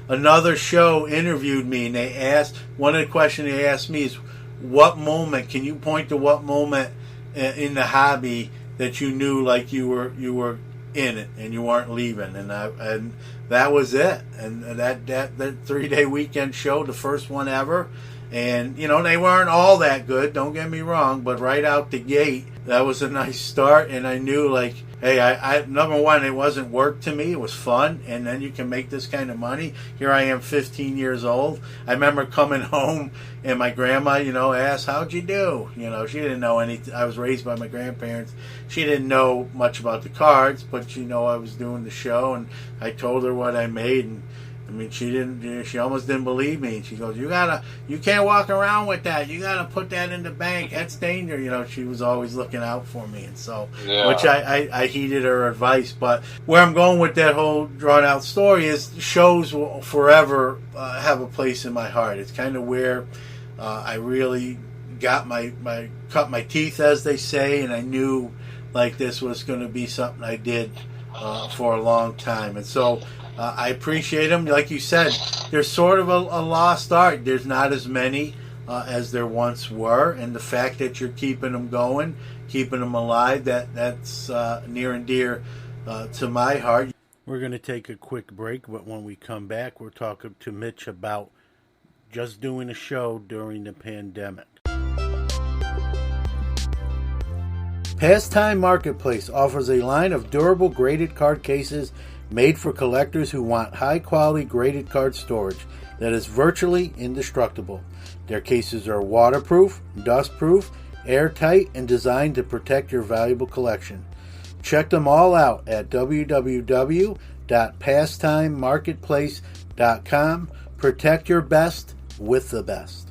D: another show interviewed me, and they asked, one of the questions they asked me is, what moment, can you point to what moment in the hobby that you knew like you were in it and you weren't leaving? And that was it. And that 3-day weekend show, the first one ever. And, they weren't all that good, don't get me wrong, but right out the gate, that was a nice start. And I knew, like, hey, I number one, it wasn't work to me. It was fun. And then you can make this kind of money. Here I am, 15 years old. I remember coming home and my grandma, asked, how'd you do? She didn't know anything. I was raised by my grandparents. She didn't know much about the cards, but I was doing the show, and I told her what I made. And I mean, she almost didn't believe me. She goes, you can't walk around with that. You gotta put that in the bank. That's danger. She was always looking out for me. And so, which I heeded her advice. But where I'm going with that whole drawn out story is shows will forever have a place in my heart. It's kind of where I really got cut my teeth, as they say. And I knew like this was going to be something I did for a long time. And so, I appreciate them. Like you said, there's sort of a lost art. There's not as many as there once were. And the fact that you're keeping them going, keeping them alive, that's near and dear to my heart. We're going to take a quick break, but when we come back, we're talking to Mitch about just doing a show during the pandemic. Pastime Marketplace offers a line of durable graded card cases made for collectors who want high-quality graded card storage that is virtually indestructible. Their cases are waterproof, dustproof, airtight, and designed to protect your valuable collection. Check them all out at www.pastimemarketplace.com. Protect your best with the best.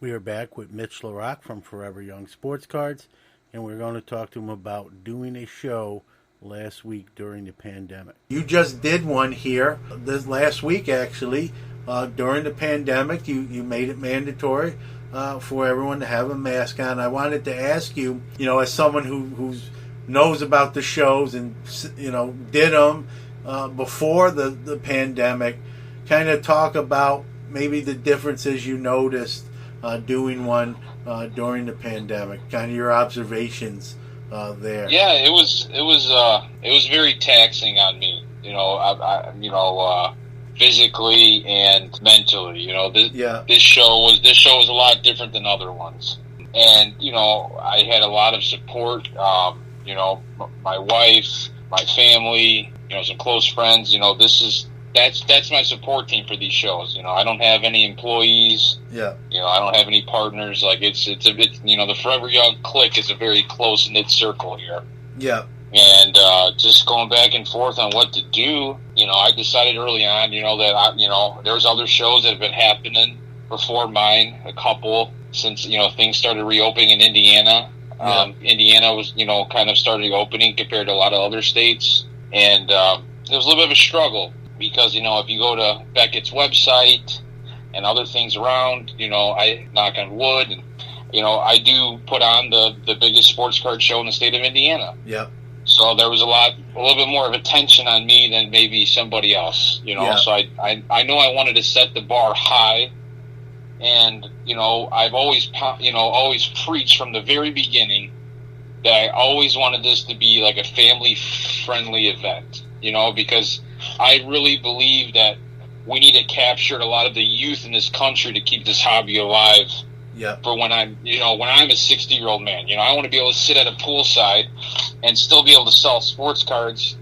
D: We are back with Mitch LaRock from Forever Young Sports Cards, and we're going to talk to him about doing a show last week during the pandemic. You just did one here this last week, actually. During the pandemic, you made it mandatory for everyone to have a mask on. I wanted to ask you, as someone who knows about the shows and, did them before the pandemic, kind of talk about maybe the differences you noticed doing one during the pandemic, kind of your observations there.
I: Yeah, it was very taxing on me, physically and mentally. This show was a lot different than other ones, and I had a lot of support. My wife, my family, some close friends. That's my support team for these shows. I don't have any employees.
D: Yeah.
I: I don't have any partners. Like it's the Forever Young clique is a very close knit circle here.
D: Yeah.
I: And just going back and forth on what to do. I decided early on, that there's other shows that have been happening before mine. A couple since things started reopening in Indiana.
D: Yeah.
I: Indiana was kind of started opening compared to a lot of other states, and it was a little bit of a struggle. Because, if you go to Beckett's website and other things around, I knock on wood, and, I do put on the biggest sports card show in the state of Indiana.
D: Yep.
I: So there was a little bit more of attention on me than maybe somebody else,
D: Yeah.
I: So I know I wanted to set the bar high, and, I've always preached from the very beginning that I always wanted this to be like a family-friendly event, because I really believe that we need to capture a lot of the youth in this country to keep this hobby alive.
D: Yeah.
I: For when I'm a 60-year-old man, I want to be able to sit at a poolside and still be able to sell sports cards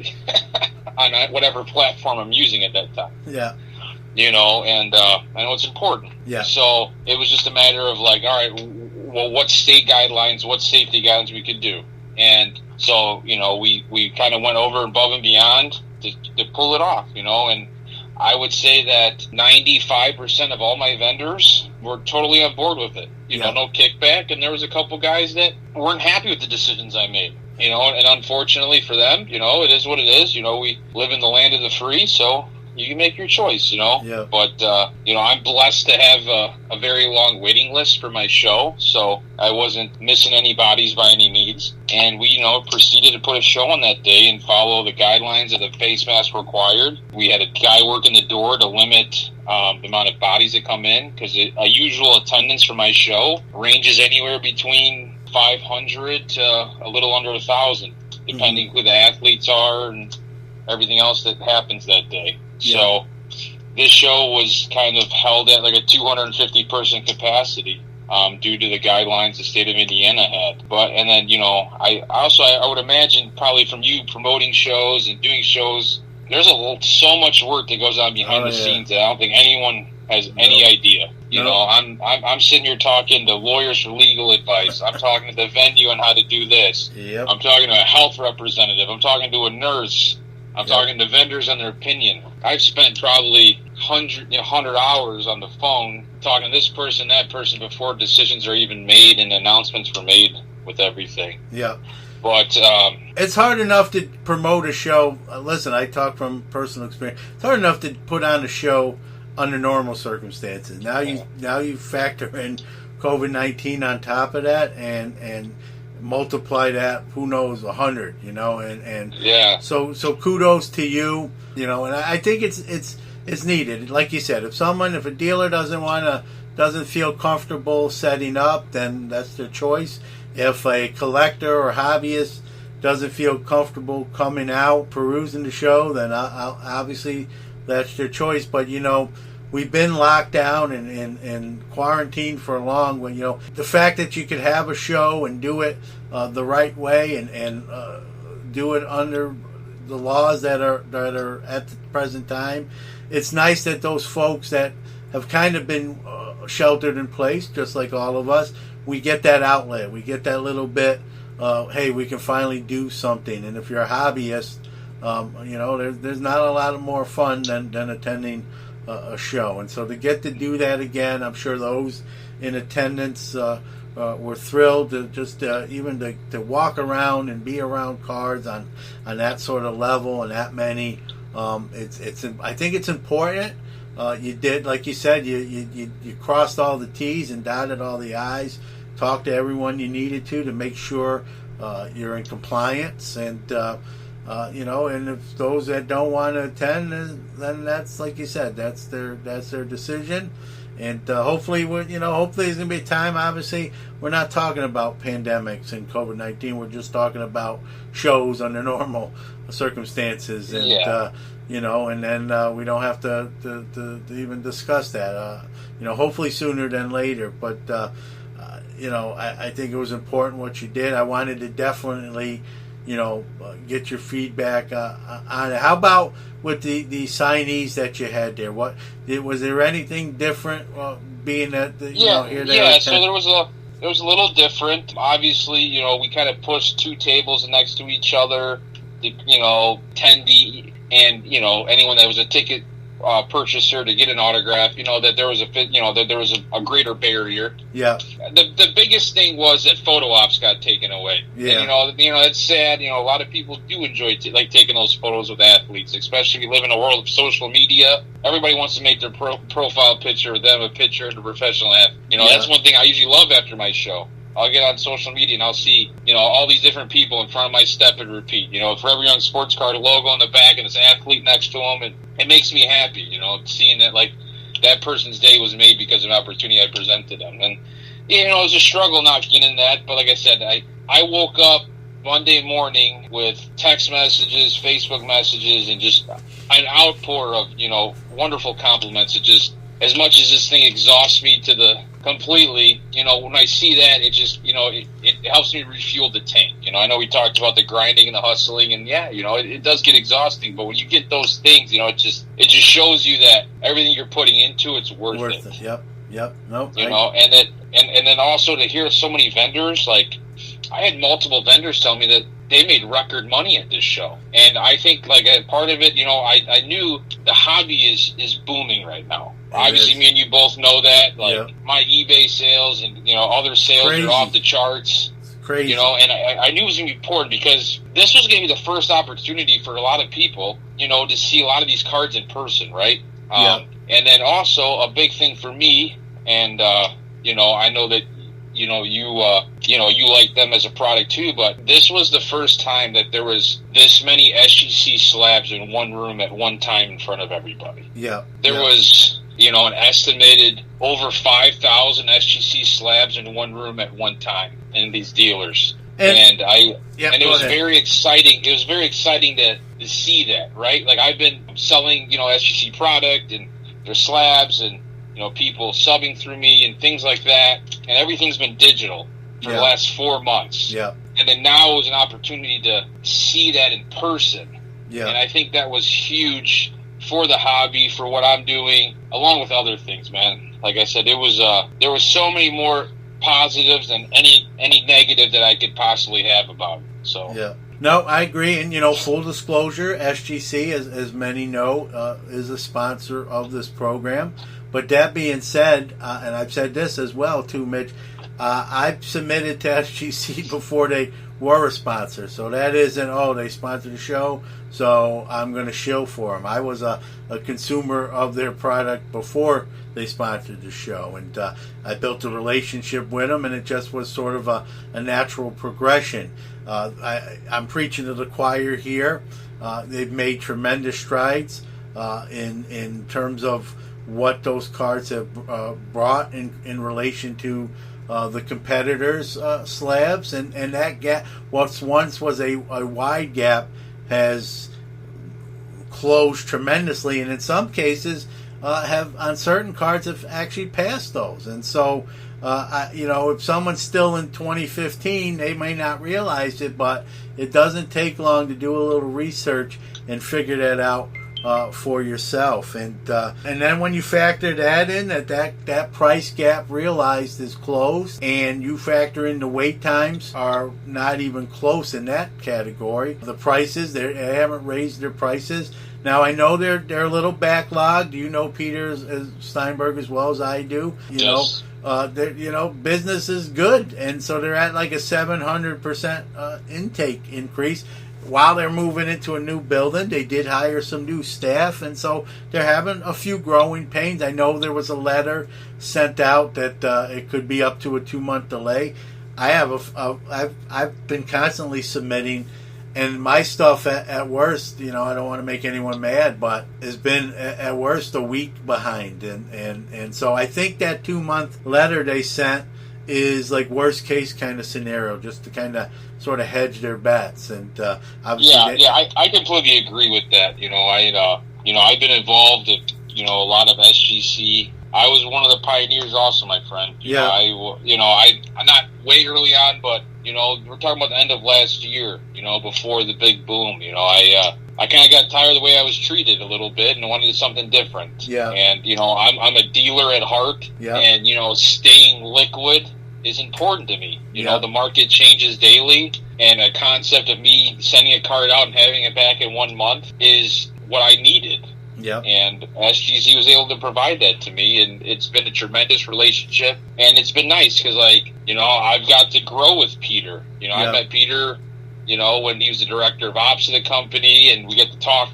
I: on whatever platform I'm using at that time.
D: Yeah.
I: And I know it's important.
D: Yeah.
I: So it was just a matter of like, all right, well, what state guidelines, what safety guidelines we could do. And so, we kind of went over above and beyond to pull it off, and I would say that 95% of all my vendors were totally on board with it, no kickback, and there was a couple guys that weren't happy with the decisions I made, and unfortunately for them, it is what it is, we live in the land of the free, so, you can make your choice,
D: Yeah.
I: But, I'm blessed to have a very long waiting list for my show, so I wasn't missing any bodies by any means. And we, proceeded to put a show on that day and follow the guidelines of the face mask required. We had a guy working the door to limit the amount of bodies that come in, because a usual attendance for my show ranges anywhere between 500 to a little under 1,000, depending who the athletes are and everything else that happens that day.
D: Yeah.
I: So this show was kind of held at like a 250 person capacity due to the guidelines the state of Indiana had. And then I would imagine probably from you promoting shows and doing shows, there's so much work that goes on behind the scenes that I don't think anyone has any idea. I'm sitting here talking to lawyers for legal advice. I'm talking to the venue on how to do this.
D: Yep.
I: I'm talking to a health representative. I'm talking to a nurse. I'm talking to vendors on their opinion. I've spent probably 100 hours on the phone talking to this person, that person, before decisions are even made and announcements were made with everything.
D: Yeah.
I: But
D: it's hard enough to promote a show. Listen, I talk from personal experience. It's hard enough to put on a show under normal circumstances. Now you factor in COVID-19 on top of that, and multiply that, who knows, 100, and
I: yeah.
D: So kudos to you, and I think it's needed. Like you said, if a dealer doesn't feel comfortable setting up, then that's their choice. If a collector or hobbyist doesn't feel comfortable coming out, perusing the show, then obviously that's their choice. But we've been locked down and quarantined for long. When the fact that you could have a show and do it the right way and do it under the laws that are at the present time, it's nice that those folks that have kind of been sheltered in place, just like all of us, we get that outlet. We get that little bit. Hey, we can finally do something. And if you're a hobbyist, there's not a lot of more fun than attending a show. And so to get to do that again, I'm sure those in attendance were thrilled to just even to walk around and be around cards on that sort of level and that many. I think it's important. You did, like you said, you crossed all the T's and dotted all the I's, talked to everyone you needed to make sure you're in compliance, and and if those that don't want to attend, then that's, like you said, that's their decision. And hopefully there's gonna be a time. Obviously, we're not talking about pandemics and COVID-19. We're just talking about shows under normal circumstances, and and then we don't have to even discuss that. Hopefully sooner than later. But I think it was important what you did. I wanted to definitely get your feedback on it. How about with the signees that you had there? Was there anything different being that here?
I: Yeah. So there was a little different. Obviously, we kind of pushed two tables next to each other. Attendee and anyone that was a ticket purchaser to get an autograph. That there was a greater barrier.
D: Yeah.
I: The biggest thing was that photo ops got taken away.
D: Yeah.
I: And, it's sad. A lot of people do enjoy taking those photos with athletes, especially if you live in a world of social media. Everybody wants to make their profile picture of them a picture of a professional athlete. That's one thing I usually love after my show. I'll get on social media and I'll see, all these different people in front of my step and repeat. Forever Young Sports Card logo on the back and this athlete next to them, and it makes me happy, seeing that that person's day was made because of an opportunity I presented them. And it was a struggle not getting that, but like I said, I woke up Monday morning with text messages, Facebook messages, and just an outpour of wonderful compliments. It just, as much as this thing exhausts me to the completely, when I see that, it just, it helps me refuel the tank. I know we talked about the grinding and the hustling, and it does get exhausting, but when you get those things, it just shows you that everything you're putting into it's worth it.
D: Yep. Nope.
I: And then also to hear so many vendors, I had multiple vendors tell me that they made record money at this show. And I think, part of it, I knew the hobby is booming right now. Obviously, me and you both know that. My eBay sales and, other sales are off the charts.
D: Crazy.
I: You know, and I knew it was going to be important because this was going to be the first opportunity for a lot of people, you know, to see a lot of these cards in person, right? And then also a big thing for me, and you know, I know that you like them as a product too, but this was the first time that there was this many SGC slabs in one room at one time in front of everybody.
D: Yeah.
I: There was, you know, an estimated over 5,000 SGC slabs in one room at one time in these dealers. And it was very exciting. It was very exciting to see that, right? Like, I've been selling, you know, SGC product and their slabs and, you know, people subbing through me and things like that. And everything's been digital for the last 4 months.
D: Yeah.
I: And then now was an opportunity to see that in person.
D: Yeah.
I: And I think that was huge for the hobby, for what I'm doing, along with other things, man. Like I said, it was there was so many more positives than any negative that I could possibly have about it. So
D: yeah. No, I agree. And, you know, full disclosure, SGC, as many know, is a sponsor of this program. But that being said, and I've said this as well too, Mitch, I've submitted to SGC before they were a sponsor. So that isn't, they sponsored the show, so I'm going to shill for them. I was a consumer of their product before they sponsored the show. And I built a relationship with them, and it just was sort of a natural progression. I'm preaching to the choir here. They've made tremendous strides in terms of what those cards have brought in relation to the competitors' slabs, and that gap, what once was a wide gap, has closed tremendously, and in some cases have on certain cards have actually passed those. And so if someone's still in 2015, they may not realize it, but it doesn't take long to do a little research and figure that out for yourself. And then when you factor that in, that price gap realized is closed, and you factor in the wait times are not even close in that category. The prices, they haven't raised their prices. Now, I know they're a little backlogged. You know Peter Steinberg as well as I do.
I: Yes.
D: Business is good, and so they're at like a 700% intake increase. While they're moving into a new building, they did hire some new staff, and so they're having a few growing pains. I know there was a letter sent out that it could be up to a 2-month delay. I've been constantly submitting, and my stuff at worst, I don't want to make anyone mad, but has been at worst a week behind, and so I think that 2-month letter they sent is like worst case kind of scenario, just to kind of sort of hedge their bets. And obviously,
I: I completely agree with that. I've been involved in a lot of SGC. I was one of the pioneers, also, my friend. I'm not way early on, but we're talking about the end of last year. Before the big boom. I kind of got tired of the way I was treated a little bit, and wanted something different.
D: Yeah.
I: And I'm a dealer at heart.
D: Yeah.
I: And staying liquid is important to me. The market changes daily, and a concept of me sending a card out and having it back in 1 month is what I needed.
D: Yeah.
I: And SGC was able to provide that to me, and it's been a tremendous relationship, and it's been nice because, I've got to grow with Peter. I met Peter, when he was the director of ops of the company, and we get to talk,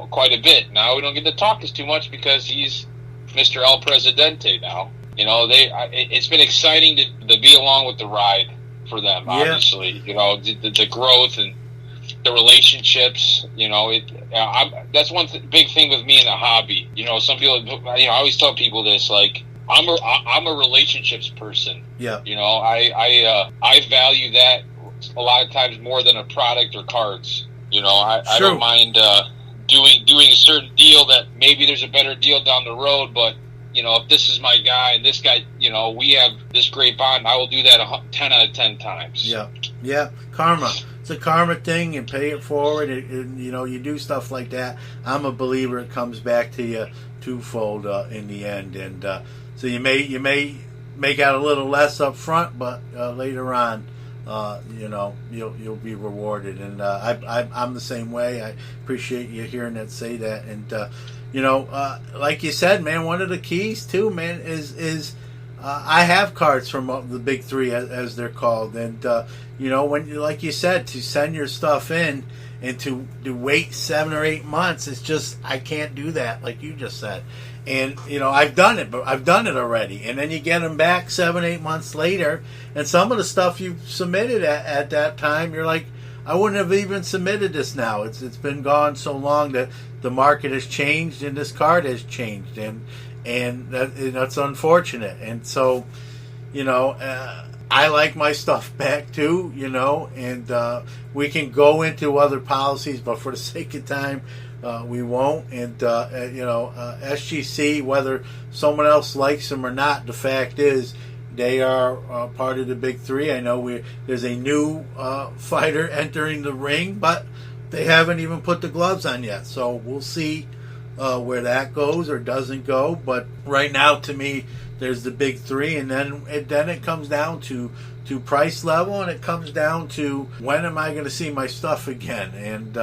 I: quite a bit. Now we don't get to talk as too much because he's Mr. El Presidente now. It's been exciting to be along with the ride for them, obviously. The growth and the relationships, that's one big thing with me in the hobby. Some people, I always tell people this, I'm a relationships person.
D: Yeah.
I: I value that a lot of times more than a product or cards. I don't mind doing a certain deal that maybe there's a better deal down the road, but if this is my guy and this guy, we have this great bond, I will do that 10 out of 10 times.
D: Yeah. Yeah. Karma. It's a karma thing, and pay it forward. You do stuff like that. I'm a believer it comes back to you twofold in the end. And so you may make out a little less up front, but later on, you'll be rewarded. And I'm the same way. I appreciate you hearing that, say that. And like you said, man, one of the keys too, man, is I have cards from the big three, as they're called, and when, like you said, to send your stuff in and to wait 7 or 8 months, it's just, I can't do that, like you just said. And I've done it, but I've done it already. And then you get them back 7, 8 months later, and some of the stuff you submitted at that time, you're like, I wouldn't have even submitted this now. It's been gone so long that the market has changed and this card has changed, and that's unfortunate. And so, I like my stuff back too, and we can go into other policies, but for the sake of time, we won't. And SGC, whether someone else likes them or not, the fact is they are part of the big three. I know there's a new fighter entering the ring, but they haven't even put the gloves on yet, so we'll see where that goes or doesn't go. But right now, to me, there's the big three, and then it comes down to price level, and it comes down to when am I going to see my stuff again. And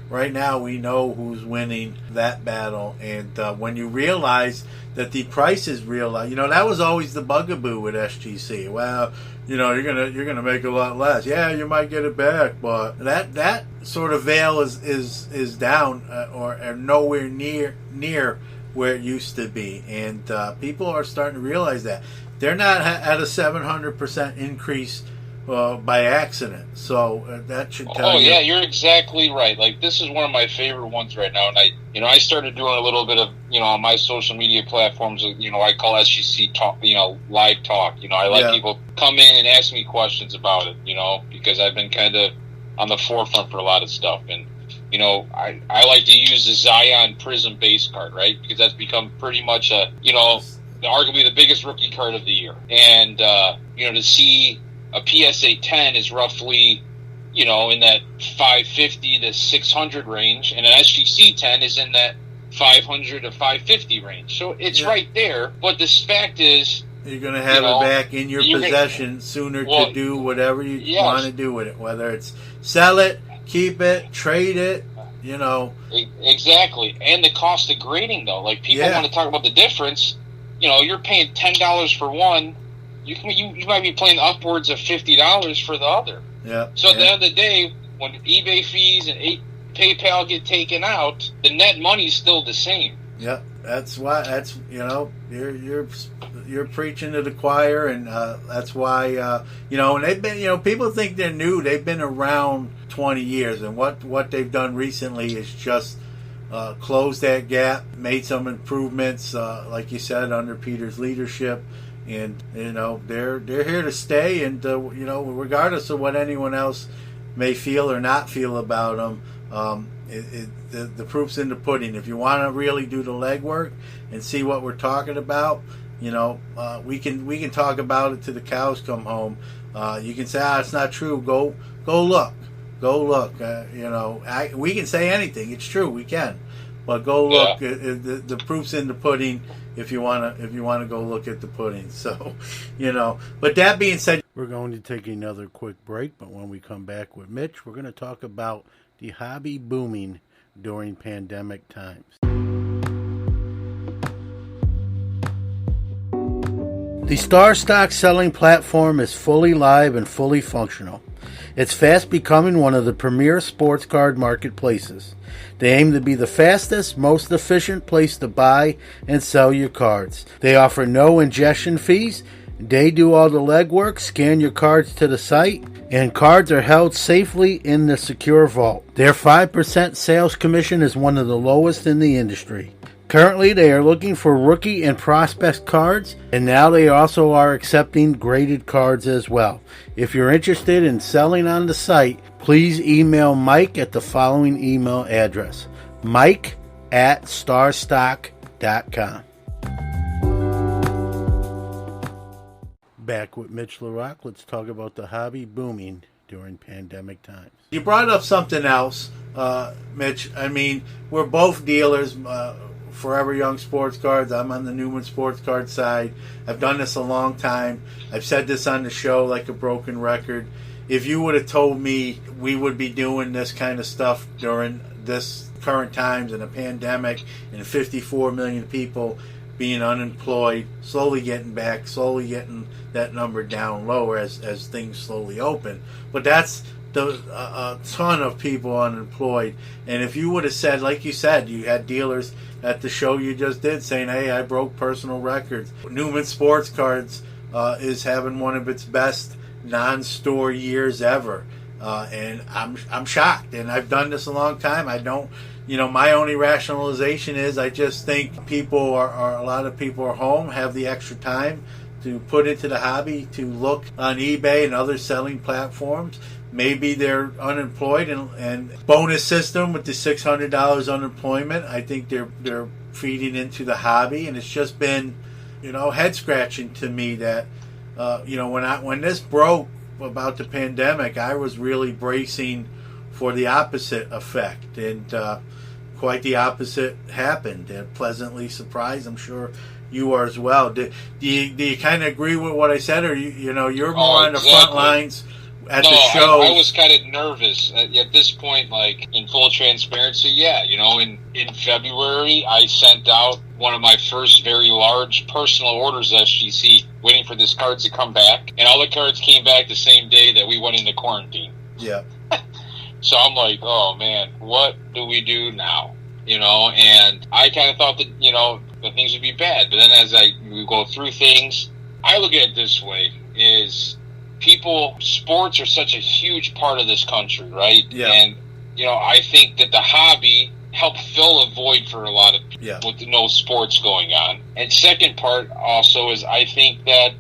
D: right now, we know who's winning that battle. And when you realize that the price is real, that was always the bugaboo with SGC. Well, you're gonna make a lot less. Yeah, you might get it back, but that sort of veil is down or nowhere near where it used to be, and people are starting to realize that they're not at a 700% increase by accident. So that should tell you.
I: Oh yeah, you're exactly right. Like, this is one of my favorite ones right now, and I started doing a little bit of on my social media platforms. I call SGC talk, live talk. I let people come in and ask me questions about it. Because I've been kind of on the forefront for a lot of stuff, and I like to use the Zion Prism base card, right? Because that's become pretty much arguably the biggest rookie card of the year. And, to see a PSA 10 is roughly, in that 550 to 600 range, and an SGC 10 is in that 500 to 550 range. So it's right there, but the fact is,
D: you're going to have it back in your possession sooner to do whatever you want to do with it, whether it's sell it, keep it, trade it,
I: Exactly. And the cost of grading, though. Like, people want to talk about the difference. You're paying $10 for one. You might be paying upwards of $50 for the other.
D: Yeah.
I: So at the end of the day, when eBay fees and PayPal get taken out, the net money's still the same.
D: Yeah. That's why. You're preaching to the choir, and that's why and they've been people think they're new. They've been around 20 years, and what they've done recently is just close that gap, made some improvements, like you said, under Peter's leadership, and they're here to stay. And regardless of what anyone else may feel or not feel about them, the proof's in the pudding. If you want to really do the legwork and see what we're talking about, we can talk about it till the cows come home. You can say, it's not true. Go look. We can say anything. It's true. We can, but go look. The proof's in the pudding. If you wanna go look at the pudding. So, But that being said, we're going to take another quick break. But when we come back with Mitch, we're going to talk about the hobby booming during pandemic times. The Star Stock selling platform is fully live and fully functional. It's fast becoming one of the premier sports card marketplaces. They aim to be the fastest, most efficient place to buy and sell your cards. They offer no ingestion fees. They do all the legwork, scan your cards to the site, and cards are held safely in the secure vault. Their 5% sales commission is one of the lowest in the industry. Currently, they are looking for rookie and prospect cards, and now they also are accepting graded cards as well. If you're interested in selling on the site, please email Mike at the following email address: mike@starstock.com. Back with Mitch LaRock. Let's talk about the hobby booming during pandemic times. You brought up something else, Mitch. I mean, we're both dealers. Forever Young Sports Cards. I'm on the Newman Sports Card side. I've done this a long time. I've said this on the show like a broken record. If you would have told me we would be doing this kind of stuff during this current times and a pandemic and 54 million people being unemployed, slowly getting back, slowly getting that number down lower as things slowly open. But that's a ton of people unemployed. And if you would have said, like you said, you had dealers at the show you just did saying, hey, I broke personal records. Newman Sports Cards is having one of its best non-store years ever. And I'm shocked. And I've done this a long time. I don't, my only rationalization is I just think a lot of people are home, have the extra time to put into the hobby, to look on eBay and other selling platforms. Maybe they're unemployed and bonus system with the $600 unemployment. I think they're feeding into the hobby, and it's just been, head scratching to me that, when this broke about the pandemic, I was really bracing for the opposite effect, and quite the opposite happened. And pleasantly surprised, I'm sure you are as well. Do you kind of agree with what I said, or you're more on the front lines at the show?
I: I was kind of nervous at this point, like in full transparency. Yeah, in February, I sent out one of my first very large personal orders at SGC, waiting for this cards to come back, and all the cards came back the same day that we went into quarantine.
D: Yeah.
I: So I'm like, oh man, what do we do now? And I kind of thought that that things would be bad, but then as we go through things, I look at it this way: is sports are such a huge part of this country, right?
D: Yeah.
I: And I think that the hobby helped fill a void for a lot of people with no sports going on. And second part also is I think that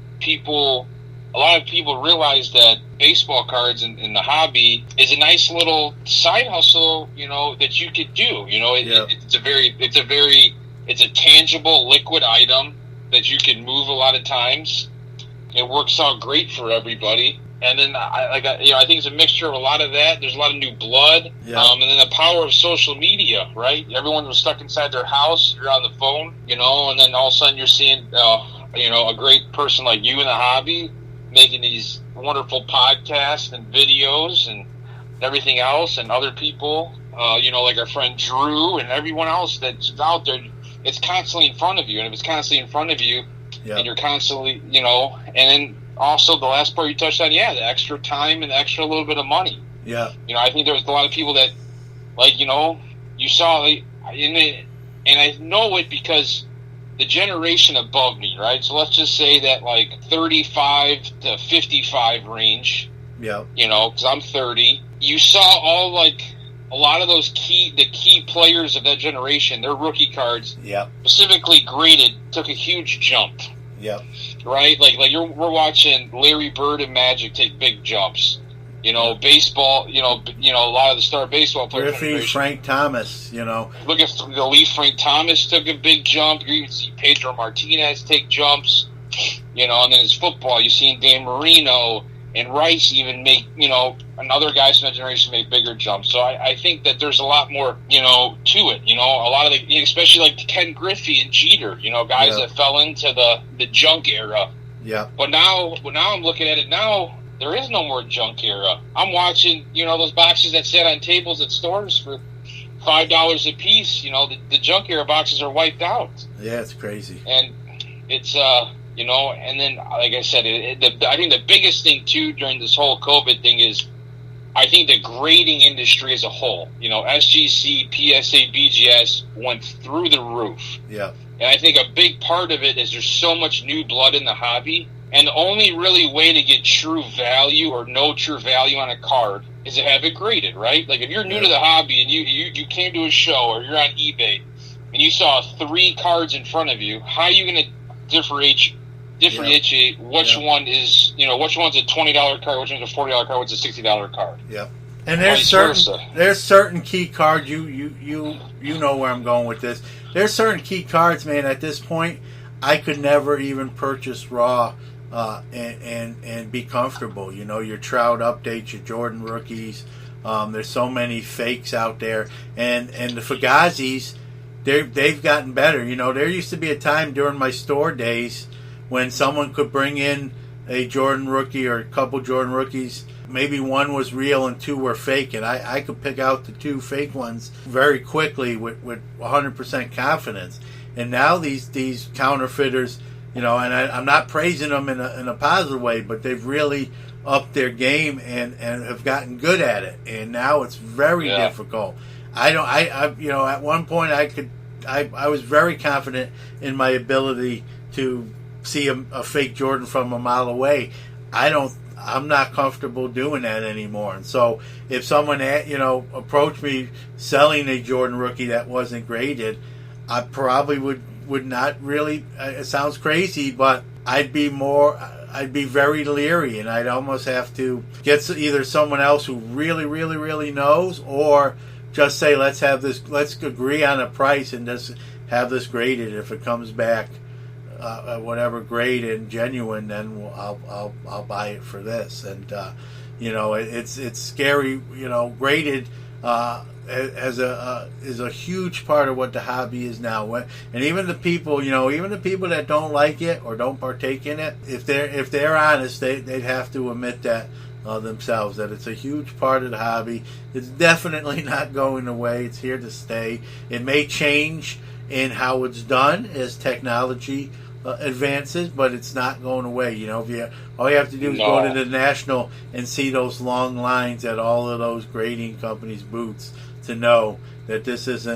I: a lot of people realize that baseball cards and the hobby is a nice little side hustle, that you could do. It's a tangible liquid item that you can move a lot of times. It works out great for everybody. And then I think it's a mixture of a lot of that. There's a lot of new blood.
D: Yeah.
I: And then the power of social media, right? Everyone was stuck inside their house. You're on the phone, and then all of a sudden you're seeing, a great person like you in the hobby making these wonderful podcasts and videos and everything else, and other people, like our friend Drew and everyone else that's out there. It's constantly in front of you. And if it's constantly in front of you, and you're constantly, and then also the last part you touched on, the extra time and the extra little bit of money.
D: Yeah.
I: I think there's a lot of people that, you saw, and I know it because the generation above me, right? So let's just say that 35 to 55 range.
D: Yeah.
I: Because I'm 30. You saw all a lot of those key players of that generation, their rookie cards, specifically graded, took a huge jump.
D: Yeah.
I: Right? We're watching Larry Bird and Magic take big jumps. Baseball, a lot of the star baseball players.
D: Griffey, Frank Thomas,
I: Look at the Leaf. Frank Thomas took a big jump. You even see Pedro Martinez take jumps. And then his football, you've seen Dan Marino and Rice even make, another guys from that generation make bigger jumps. So I think that there's a lot more, to it. A lot of especially Ken Griffey and Jeter, guys that fell into the junk era.
D: Yeah.
I: But now I'm looking at it now. There is no more junk era. I'm watching, those boxes that sit on tables at stores for $5 a piece. The junk era boxes are wiped out.
D: Yeah, it's crazy.
I: And it's, and then, like I said, I think the biggest thing, too, during this whole COVID thing is I think the grading industry as a whole, SGC, PSA, BGS went through the roof.
D: Yeah.
I: And I think a big part of it is there's so much new blood in the hobby. And the only really way to get true value or no true value on a card is to have it graded, right? If you're new to the hobby and you came to a show or you're on eBay and you saw 3 cards in front of you, how are you going to differentiate which one is, which one's a $20 card, which one's a $40 card, which is a $60 card?
D: Yeah. And there's certain key cards, you know where I'm going with this. There's certain key cards, man, at this point, I could never even purchase raw and be comfortable. Your Trout updates, your Jordan rookies. There's so many fakes out there, and the Fugazis, they've gotten better. There used to be a time during my store days when someone could bring in a Jordan rookie or a couple Jordan rookies maybe one was real and two were fake, and I could pick out the two fake ones very quickly with 100% confidence. And now these counterfeiters, and I'm not praising them in a positive way, but they've really upped their game and have gotten good at it. And now it's very difficult. At one point I was very confident in my ability to see a fake Jordan from a mile away. I'm not comfortable doing that anymore. And so if someone approached me selling a Jordan rookie that wasn't graded, I probably would not really. It sounds crazy, but I'd be very leery, and I'd almost have to get either someone else who really, really, really knows, or just say, let's agree on a price and just have this graded. If it comes back whatever grade and genuine, then I'll buy it for this. And it's scary. Graded is a huge part of what the hobby is now. And even the people that don't like it or don't partake in it, if they're honest, they'd have to admit that themselves, that it's a huge part of the hobby. It's definitely not going away. It's here to stay. It may change in how it's done as technology advances, but it's not going away. All you have to do is go to the National and see those long lines at all of those grading companies' booths to know that this is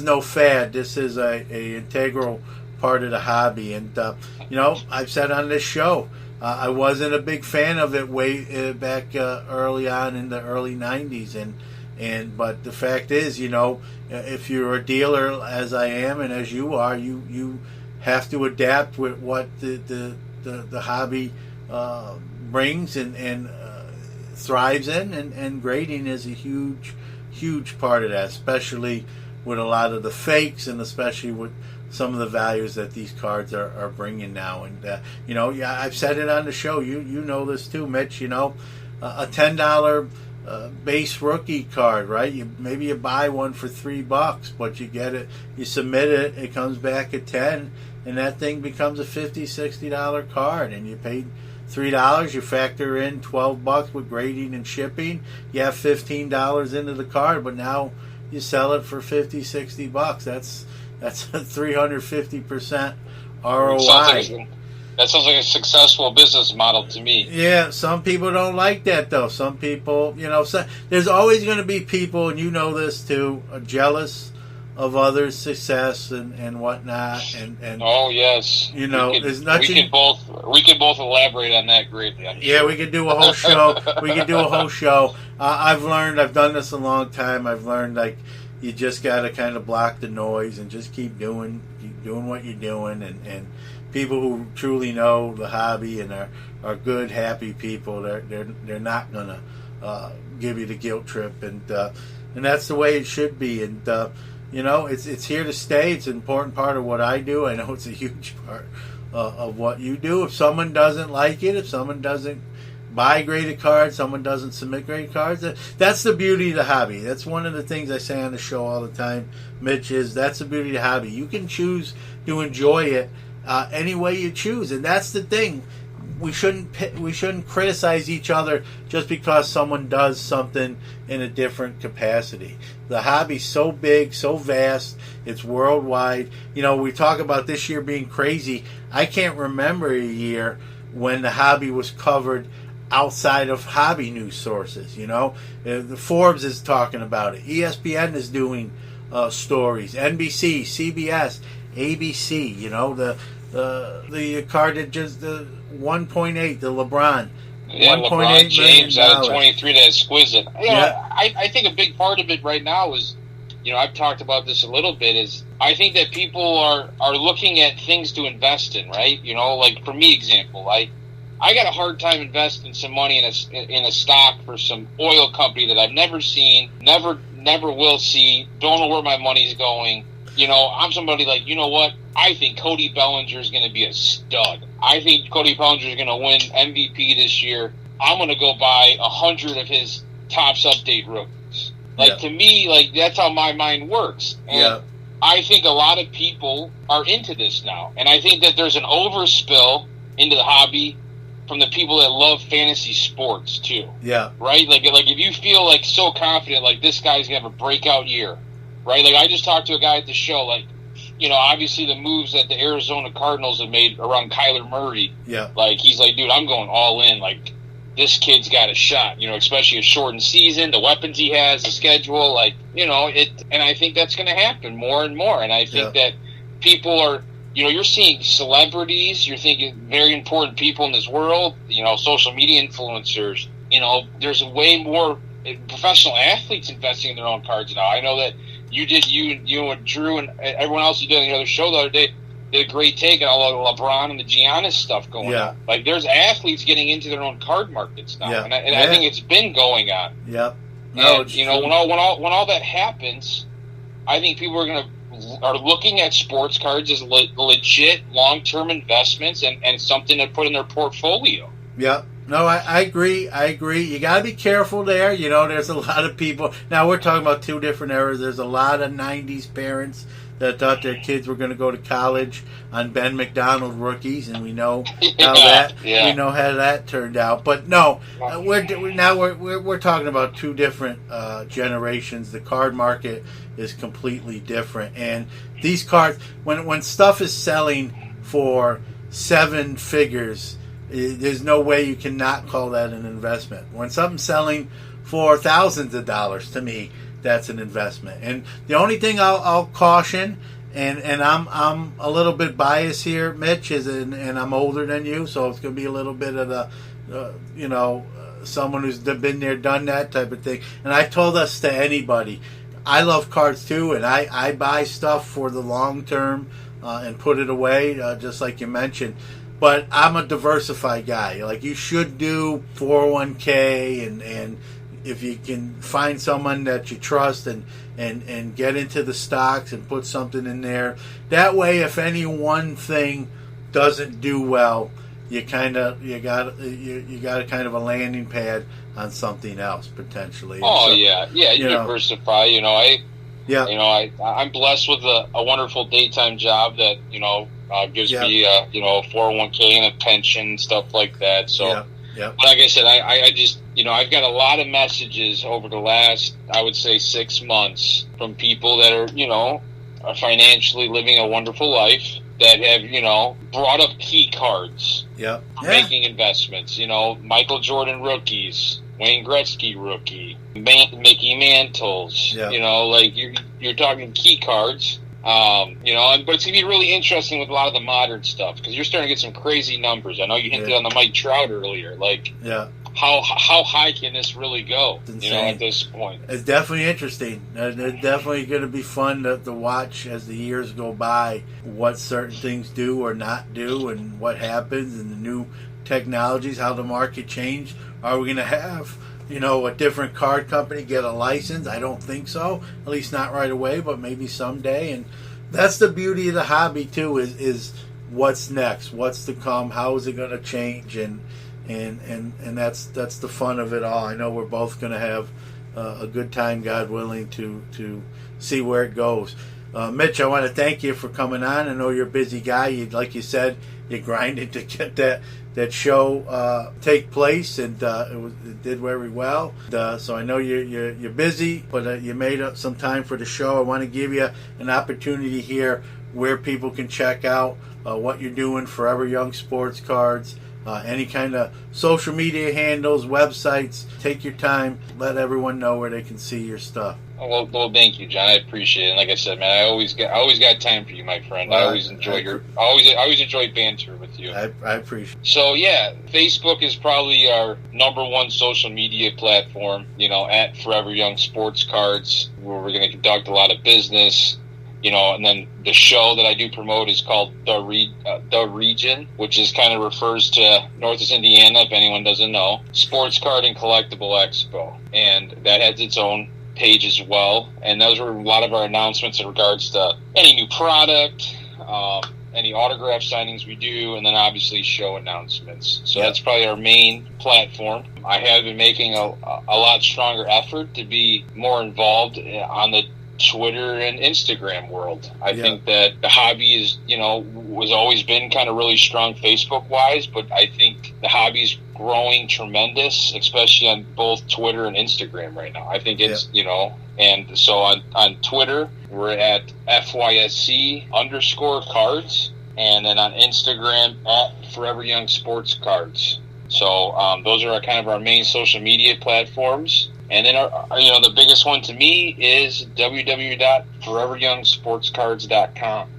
D: no fad. This is a integral part of the hobby. And I've said on this show, I wasn't a big fan of it way back early on in the early 90s, but the fact is, if you're a dealer as I am and as you are, you have to adapt with what the hobby brings and thrives in, and grading is a huge part of that, especially with a lot of the fakes, and especially with some of the values that these cards are bringing now. And I've said it on the show. You know this too, Mitch. A $10 base rookie card, right? Maybe you buy one for $3, but you get it, you submit it, it comes back at $10, and that thing becomes a $50-$60 card, and you paid $3. You factor in $12 with grading and shipping. You have $15 into the card, but now you sell it for $50-$60. That's a 350% ROI.
I: That sounds like a successful business model to me.
D: Yeah, some people don't like that, though. Some people, there's always going to be people, and you know this too, jealous of others' success and whatnot. And
I: oh yes,
D: there's nothing.
I: We can both elaborate on that greatly.
D: Yeah, we could do a whole show. I've done this a long time. I've learned you just got to kind of block the noise and just keep doing what you're doing. And people who truly know the hobby and are good, happy people, they're not gonna give you the guilt trip, and that's the way it should be. And it's here to stay. It's an important part of what I do. I know it's a huge part of what you do. If someone doesn't like it, if someone doesn't buy graded cards, someone doesn't submit graded cards, that's the beauty of the hobby. That's one of the things I say on the show all the time, Mitch, is that's the beauty of the hobby. You can choose to enjoy it any way you choose, and that's the thing. We shouldn't criticize each other just because someone does something in a different capacity. The hobby's so big, so vast, it's worldwide. We talk about this year being crazy. I can't remember a year when the hobby was covered outside of hobby news sources. The Forbes is talking about it. ESPN is doing stories. NBC, CBS, ABC. The card that just the 1.8, the LeBron.
I: Yeah, LeBron James out of 23 to exquisite. I think a big part of it right now is, I've talked about this a little bit, is I think that people are looking at things to invest in, right? Like for me, example, I got a hard time investing some money in a stock for some oil company that I've never seen, never will see, don't know where my money's going. I'm somebody like, what? I think Cody Bellinger is going to be a stud. I think Cody Bellinger is going to win MVP this year. I'm going to go buy 100 of his Topps Update rookies. To me, that's how my mind works. And I think a lot of people are into this now. And I think that there's an overspill into the hobby from the people that love fantasy sports too.
D: Yeah.
I: Right? Like if you feel like so confident, like this guy's gonna have a breakout year, right? Like I just talked to a guy at the show, like, you know, obviously the moves that the Arizona Cardinals have made around Kyler Murray.
D: Yeah.
I: Like he's like, dude, I'm going all in. Like this kid's got a shot, you know, especially a shortened season, the weapons he has, the schedule, like, you know, and I think that's gonna happen more and more. And I think that people are, you know, you're seeing celebrities, you're thinking very important people in this world, you know, social media influencers, you know, there's way more professional athletes investing in their own cards now. I know that you and Drew and everyone else you did on the other show the other day did a great take on all the LeBron and the Giannis stuff going on. Like there's athletes getting into their own card markets now. And I think it's been going on.
D: Yep.
I: No, and, you know, when all that happens, I think people are looking at sports cards as legit long-term investments and something to put in their portfolio.
D: Yeah. No, I agree. You got to be careful there. You know, there's a lot of people. Now, we're talking about two different eras. There's a lot of 90s parents that thought their kids were going to go to college on Ben McDonald rookies, and we know we know how that turned out. But no, we're talking about two different generations. The card market is completely different, and these cards, when stuff is selling for 7 figures, there's no way you cannot call that an investment. When something's selling for thousands of dollars, to me, that's an investment. And the only thing I'll caution, and I'm a little bit biased here, Mitch, and I'm older than you, so it's going to be a little bit of the, someone who's been there, done that type of thing. And I told us to anybody, I love cards too, and I buy stuff for the long term and put it away, just like you mentioned. But I'm a diversified guy. Like, you should do 401k, and if you can find someone that you trust and get into the stocks and put something in there. That way, if any one thing doesn't do well, you got a kind of a landing pad on something else potentially.
I: You diversify. You know, I'm blessed with a wonderful daytime job that gives me a 401k and a pension, stuff like that. So, but like I said, I just I've got a lot of messages over the last, I would say, 6 months from people that are financially living a wonderful life, that have brought up key cards, making investments. Michael Jordan rookies, Wayne Gretzky rookie, Mickey Mantles. Like you're talking key cards. But it's gonna be really interesting with a lot of the modern stuff, because you're starting to get some crazy numbers. I know you hinted on the Mike Trout earlier. Like, how high can this really go? At this point,
D: it's definitely interesting. It's definitely going to be fun to watch as the years go by, what certain things do or not do, and what happens, and the new technologies, how the market changed. Are we going to have a different card company get a license? I don't think so. At least not right away, but maybe someday. And that's the beauty of the hobby too, is what's next, what's to come, how is it going to change, and that's the fun of it all. I know we're both going to have a good time, God willing, to see where it goes. Mitch, I want to thank you for coming on. I know you're a busy guy. Like you said, you grinded to get that show take place, and it did very well. So I know you're busy, but you made up some time for the show. I want to give you an opportunity here where people can check out what you're doing, Forever Young Sports Cards, any kind of social media handles, websites. Take your time. Let everyone know where they can see your stuff.
I: Well, thank you, John. I appreciate it. And like I said, man, I always got time for you, my friend. I always enjoy I always enjoy banter with you.
D: I appreciate it.
I: So yeah, Facebook is probably our number one social media platform. At Forever Young Sports Cards, where we're going to conduct a lot of business. And then the show that I do promote is called The Region, which is kind of refers to Northeast Indiana, if anyone doesn't know. Sports Card and Collectible Expo. And that has its own page as well. And those are a lot of our announcements in regards to any new product, any autograph signings we do, and then obviously show announcements. So that's probably our main platform. I have been making a lot stronger effort to be more involved on the Twitter and Instagram world. I think that the hobby is, was always been kind of really strong Facebook-wise, but I think the hobby's growing tremendous, especially on both Twitter and Instagram right now. I think it's, and so on Twitter, we're at FYSC_cards, and then on Instagram at Forever Young Sports Cards. So those are kind of our main social media platforms. And then, the biggest one to me is www.foreveryoungsportscards.com.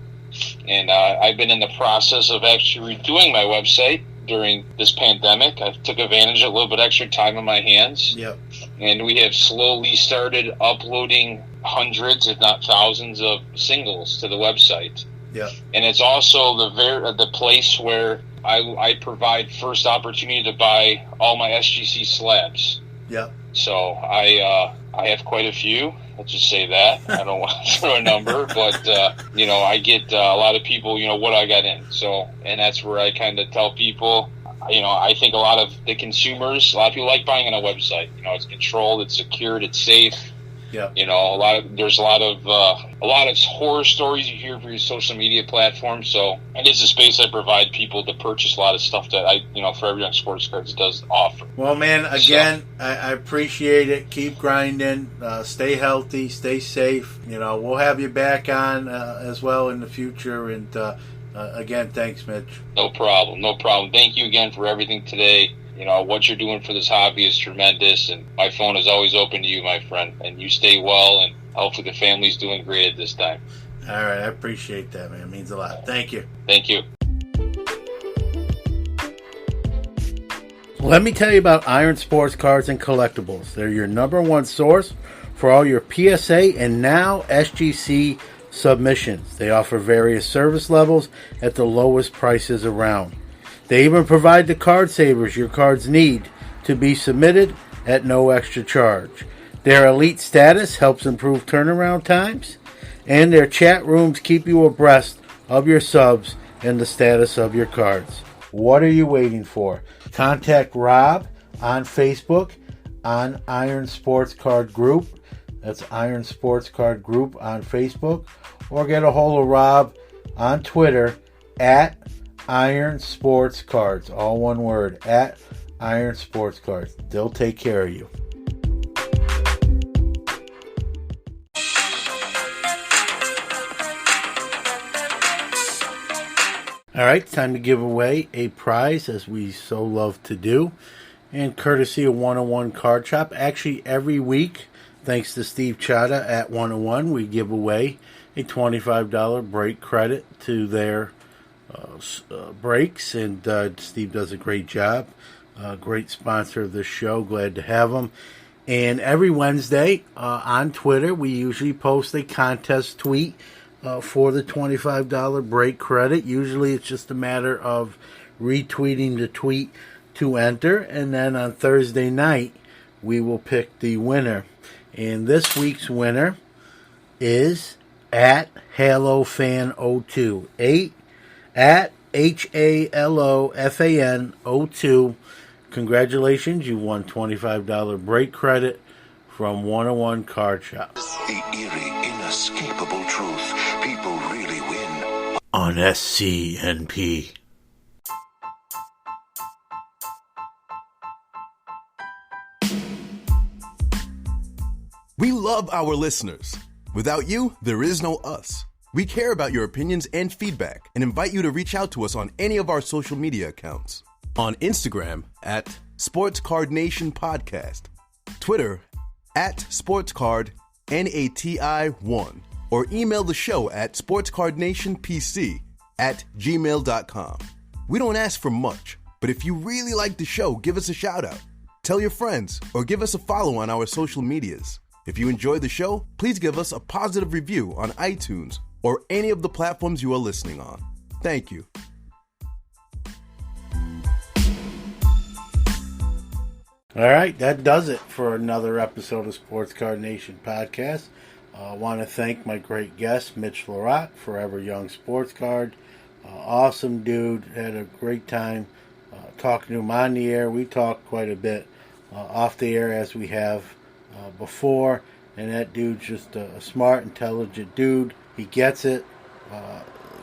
I: And I've been in the process of actually redoing my website during this pandemic. I took advantage of a little bit extra time on my hands.
D: Yep.
I: And we have slowly started uploading hundreds, if not thousands, of singles to the website.
D: Yep.
I: And it's also the place where I provide first opportunity to buy all my SGC slabs.
D: Yep.
I: So I have quite a few. Let's just say that. I don't want to throw a number, but I get a lot of people, what I got in. So, and that's where I kind of tell people, I think a lot of the consumers, a lot of people like buying on a website. It's controlled, it's secured, it's safe.
D: Yeah.
I: There's a lot of horror stories you hear through your social media platforms. So it is a space I provide people to purchase a lot of stuff that Forever Young Sports Cards does offer.
D: Well, man, again, I appreciate it. Keep grinding. Stay healthy. Stay safe. We'll have you back on as well in the future. And again, thanks, Mitch.
I: No problem. Thank you again for everything today. What you're doing for this hobby is tremendous, and my phone is always open to you, my friend. And you stay well, and hopefully the family's doing great at this time.
D: All right, I appreciate that, man. It means a lot. Thank you.
I: Thank you.
D: Let me tell you about Iron Sports Cards and Collectibles. They're your number one source for all your PSA and now SGC submissions. They offer various service levels at the lowest prices around. They even provide the card savers your cards need to be submitted at no extra charge. Their elite status helps improve turnaround times, and their chat rooms keep you abreast of your subs and the status of your cards. What are you waiting for? Contact Rob on Facebook on Iron Sports Card Group. That's Iron Sports Card Group on Facebook. Or get a hold of Rob on Twitter at Iron Sports Cards, all one word, at Iron Sports Cards. They'll take care of you. All right, time to give away a prize, as we so love to do, and courtesy of 101 Card Shop. Actually, every week, thanks to Steve Chata at 101, we give away a $25 break credit to their breaks, and Steve does a great job. Great sponsor of this show. Glad to have him. And every Wednesday on Twitter, we usually post a contest tweet for the $25 break credit. Usually it's just a matter of retweeting the tweet to enter, and then on Thursday night we will pick the winner. And this week's winner is at HaloFan02. At HALOFAN02. Congratulations, you won $25 break credit from 101 Card Shop.
J: The eerie, inescapable truth. People really win
D: on SCNP.
K: We love our listeners. Without you, there is no us. We care about your opinions and feedback and invite you to reach out to us on any of our social media accounts. On Instagram at Sports Card Nation Podcast, Twitter at SportsCardNati1, or email the show at sportscardnationpc@gmail.com. We don't ask for much, but if you really like the show, give us a shout out. Tell your friends or give us a follow on our social medias. If you enjoy the show, please give us a positive review on iTunes or any of the platforms you are listening on. Thank you.
D: All right, that does it for another episode of Sports Card Nation Podcast. I want to thank my great guest, Mitch LaRock, Forever Young Sports Card. Awesome dude. Had a great time talking to him on the air. We talked quite a bit off the air as we have before. And that dude's just a smart, intelligent dude. He gets it.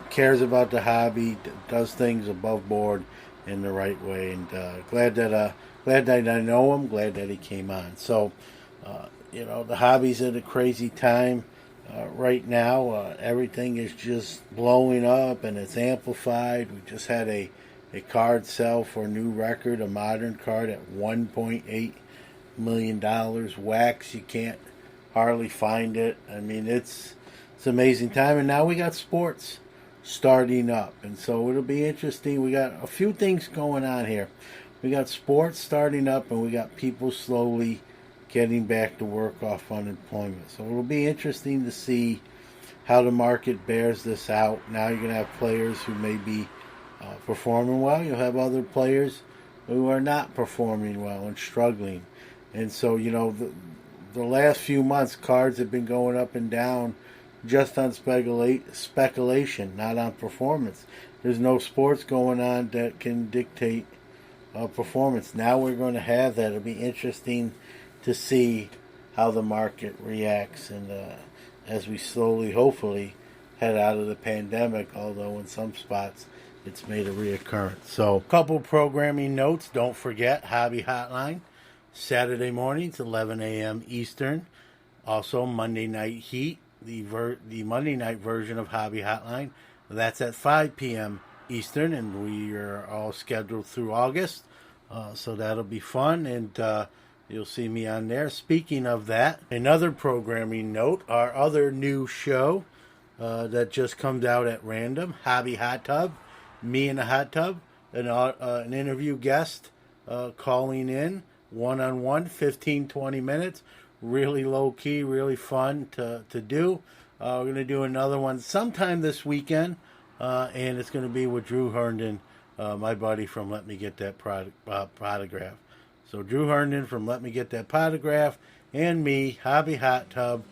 D: cares about the hobby, does things above board in the right way. And glad that I know him. Glad that he came on. So, the hobby's at a crazy time right now. Everything is just blowing up and it's amplified. We just had a card sell for a new record, a modern card at $1.8 million. Wax, you can't hardly find it. I mean, it's amazing time. And now we got sports starting up. And so it'll be interesting. We got a few things going on here. We got sports starting up and we got people slowly getting back to work off unemployment. So it'll be interesting to see how the market bears this out. Now you're going to have players who may be performing well. You'll have other players who are not performing well and struggling. And so, the last few months, cards have been going up and down just on speculation, not on performance. There's no sports going on that can dictate performance. Now we're going to have that. It'll be interesting to see how the market reacts and as we slowly, hopefully, head out of the pandemic, although in some spots it's made a reoccurrence. So, a couple programming notes. Don't forget, Hobby Hotline, Saturday mornings, 11 a.m. Eastern. Also, Monday Night Heat, the Monday night version of Hobby Hotline. That's at 5 p.m. Eastern, and we are all scheduled through August. So that'll be fun, and you'll see me on there. Speaking of that, another programming note, our other new show that just comes out at random, Hobby Hot Tub, me in a hot tub, an interview guest calling in, one-on-one, 15-20 minutes, really low-key, really fun to do. We're going to do another one sometime this weekend, and it's going to be with Drew Herndon, my buddy from Let Me Get That Potograph. So Drew Herndon from Let Me Get That Potograph and me, Hobby Hot Tub.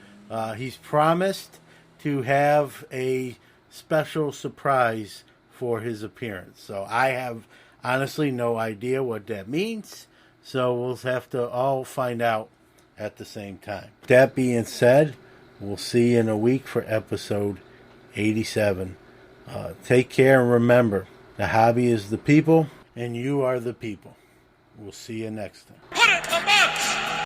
D: He's promised to have a special surprise for his appearance. So I have honestly no idea what that means. So we'll have to all find out at the same time. That being said, we'll see you in a week for episode 87. Take care and remember, the hobby is the people and you are the people. We'll see you next time.
G: Put it in the box!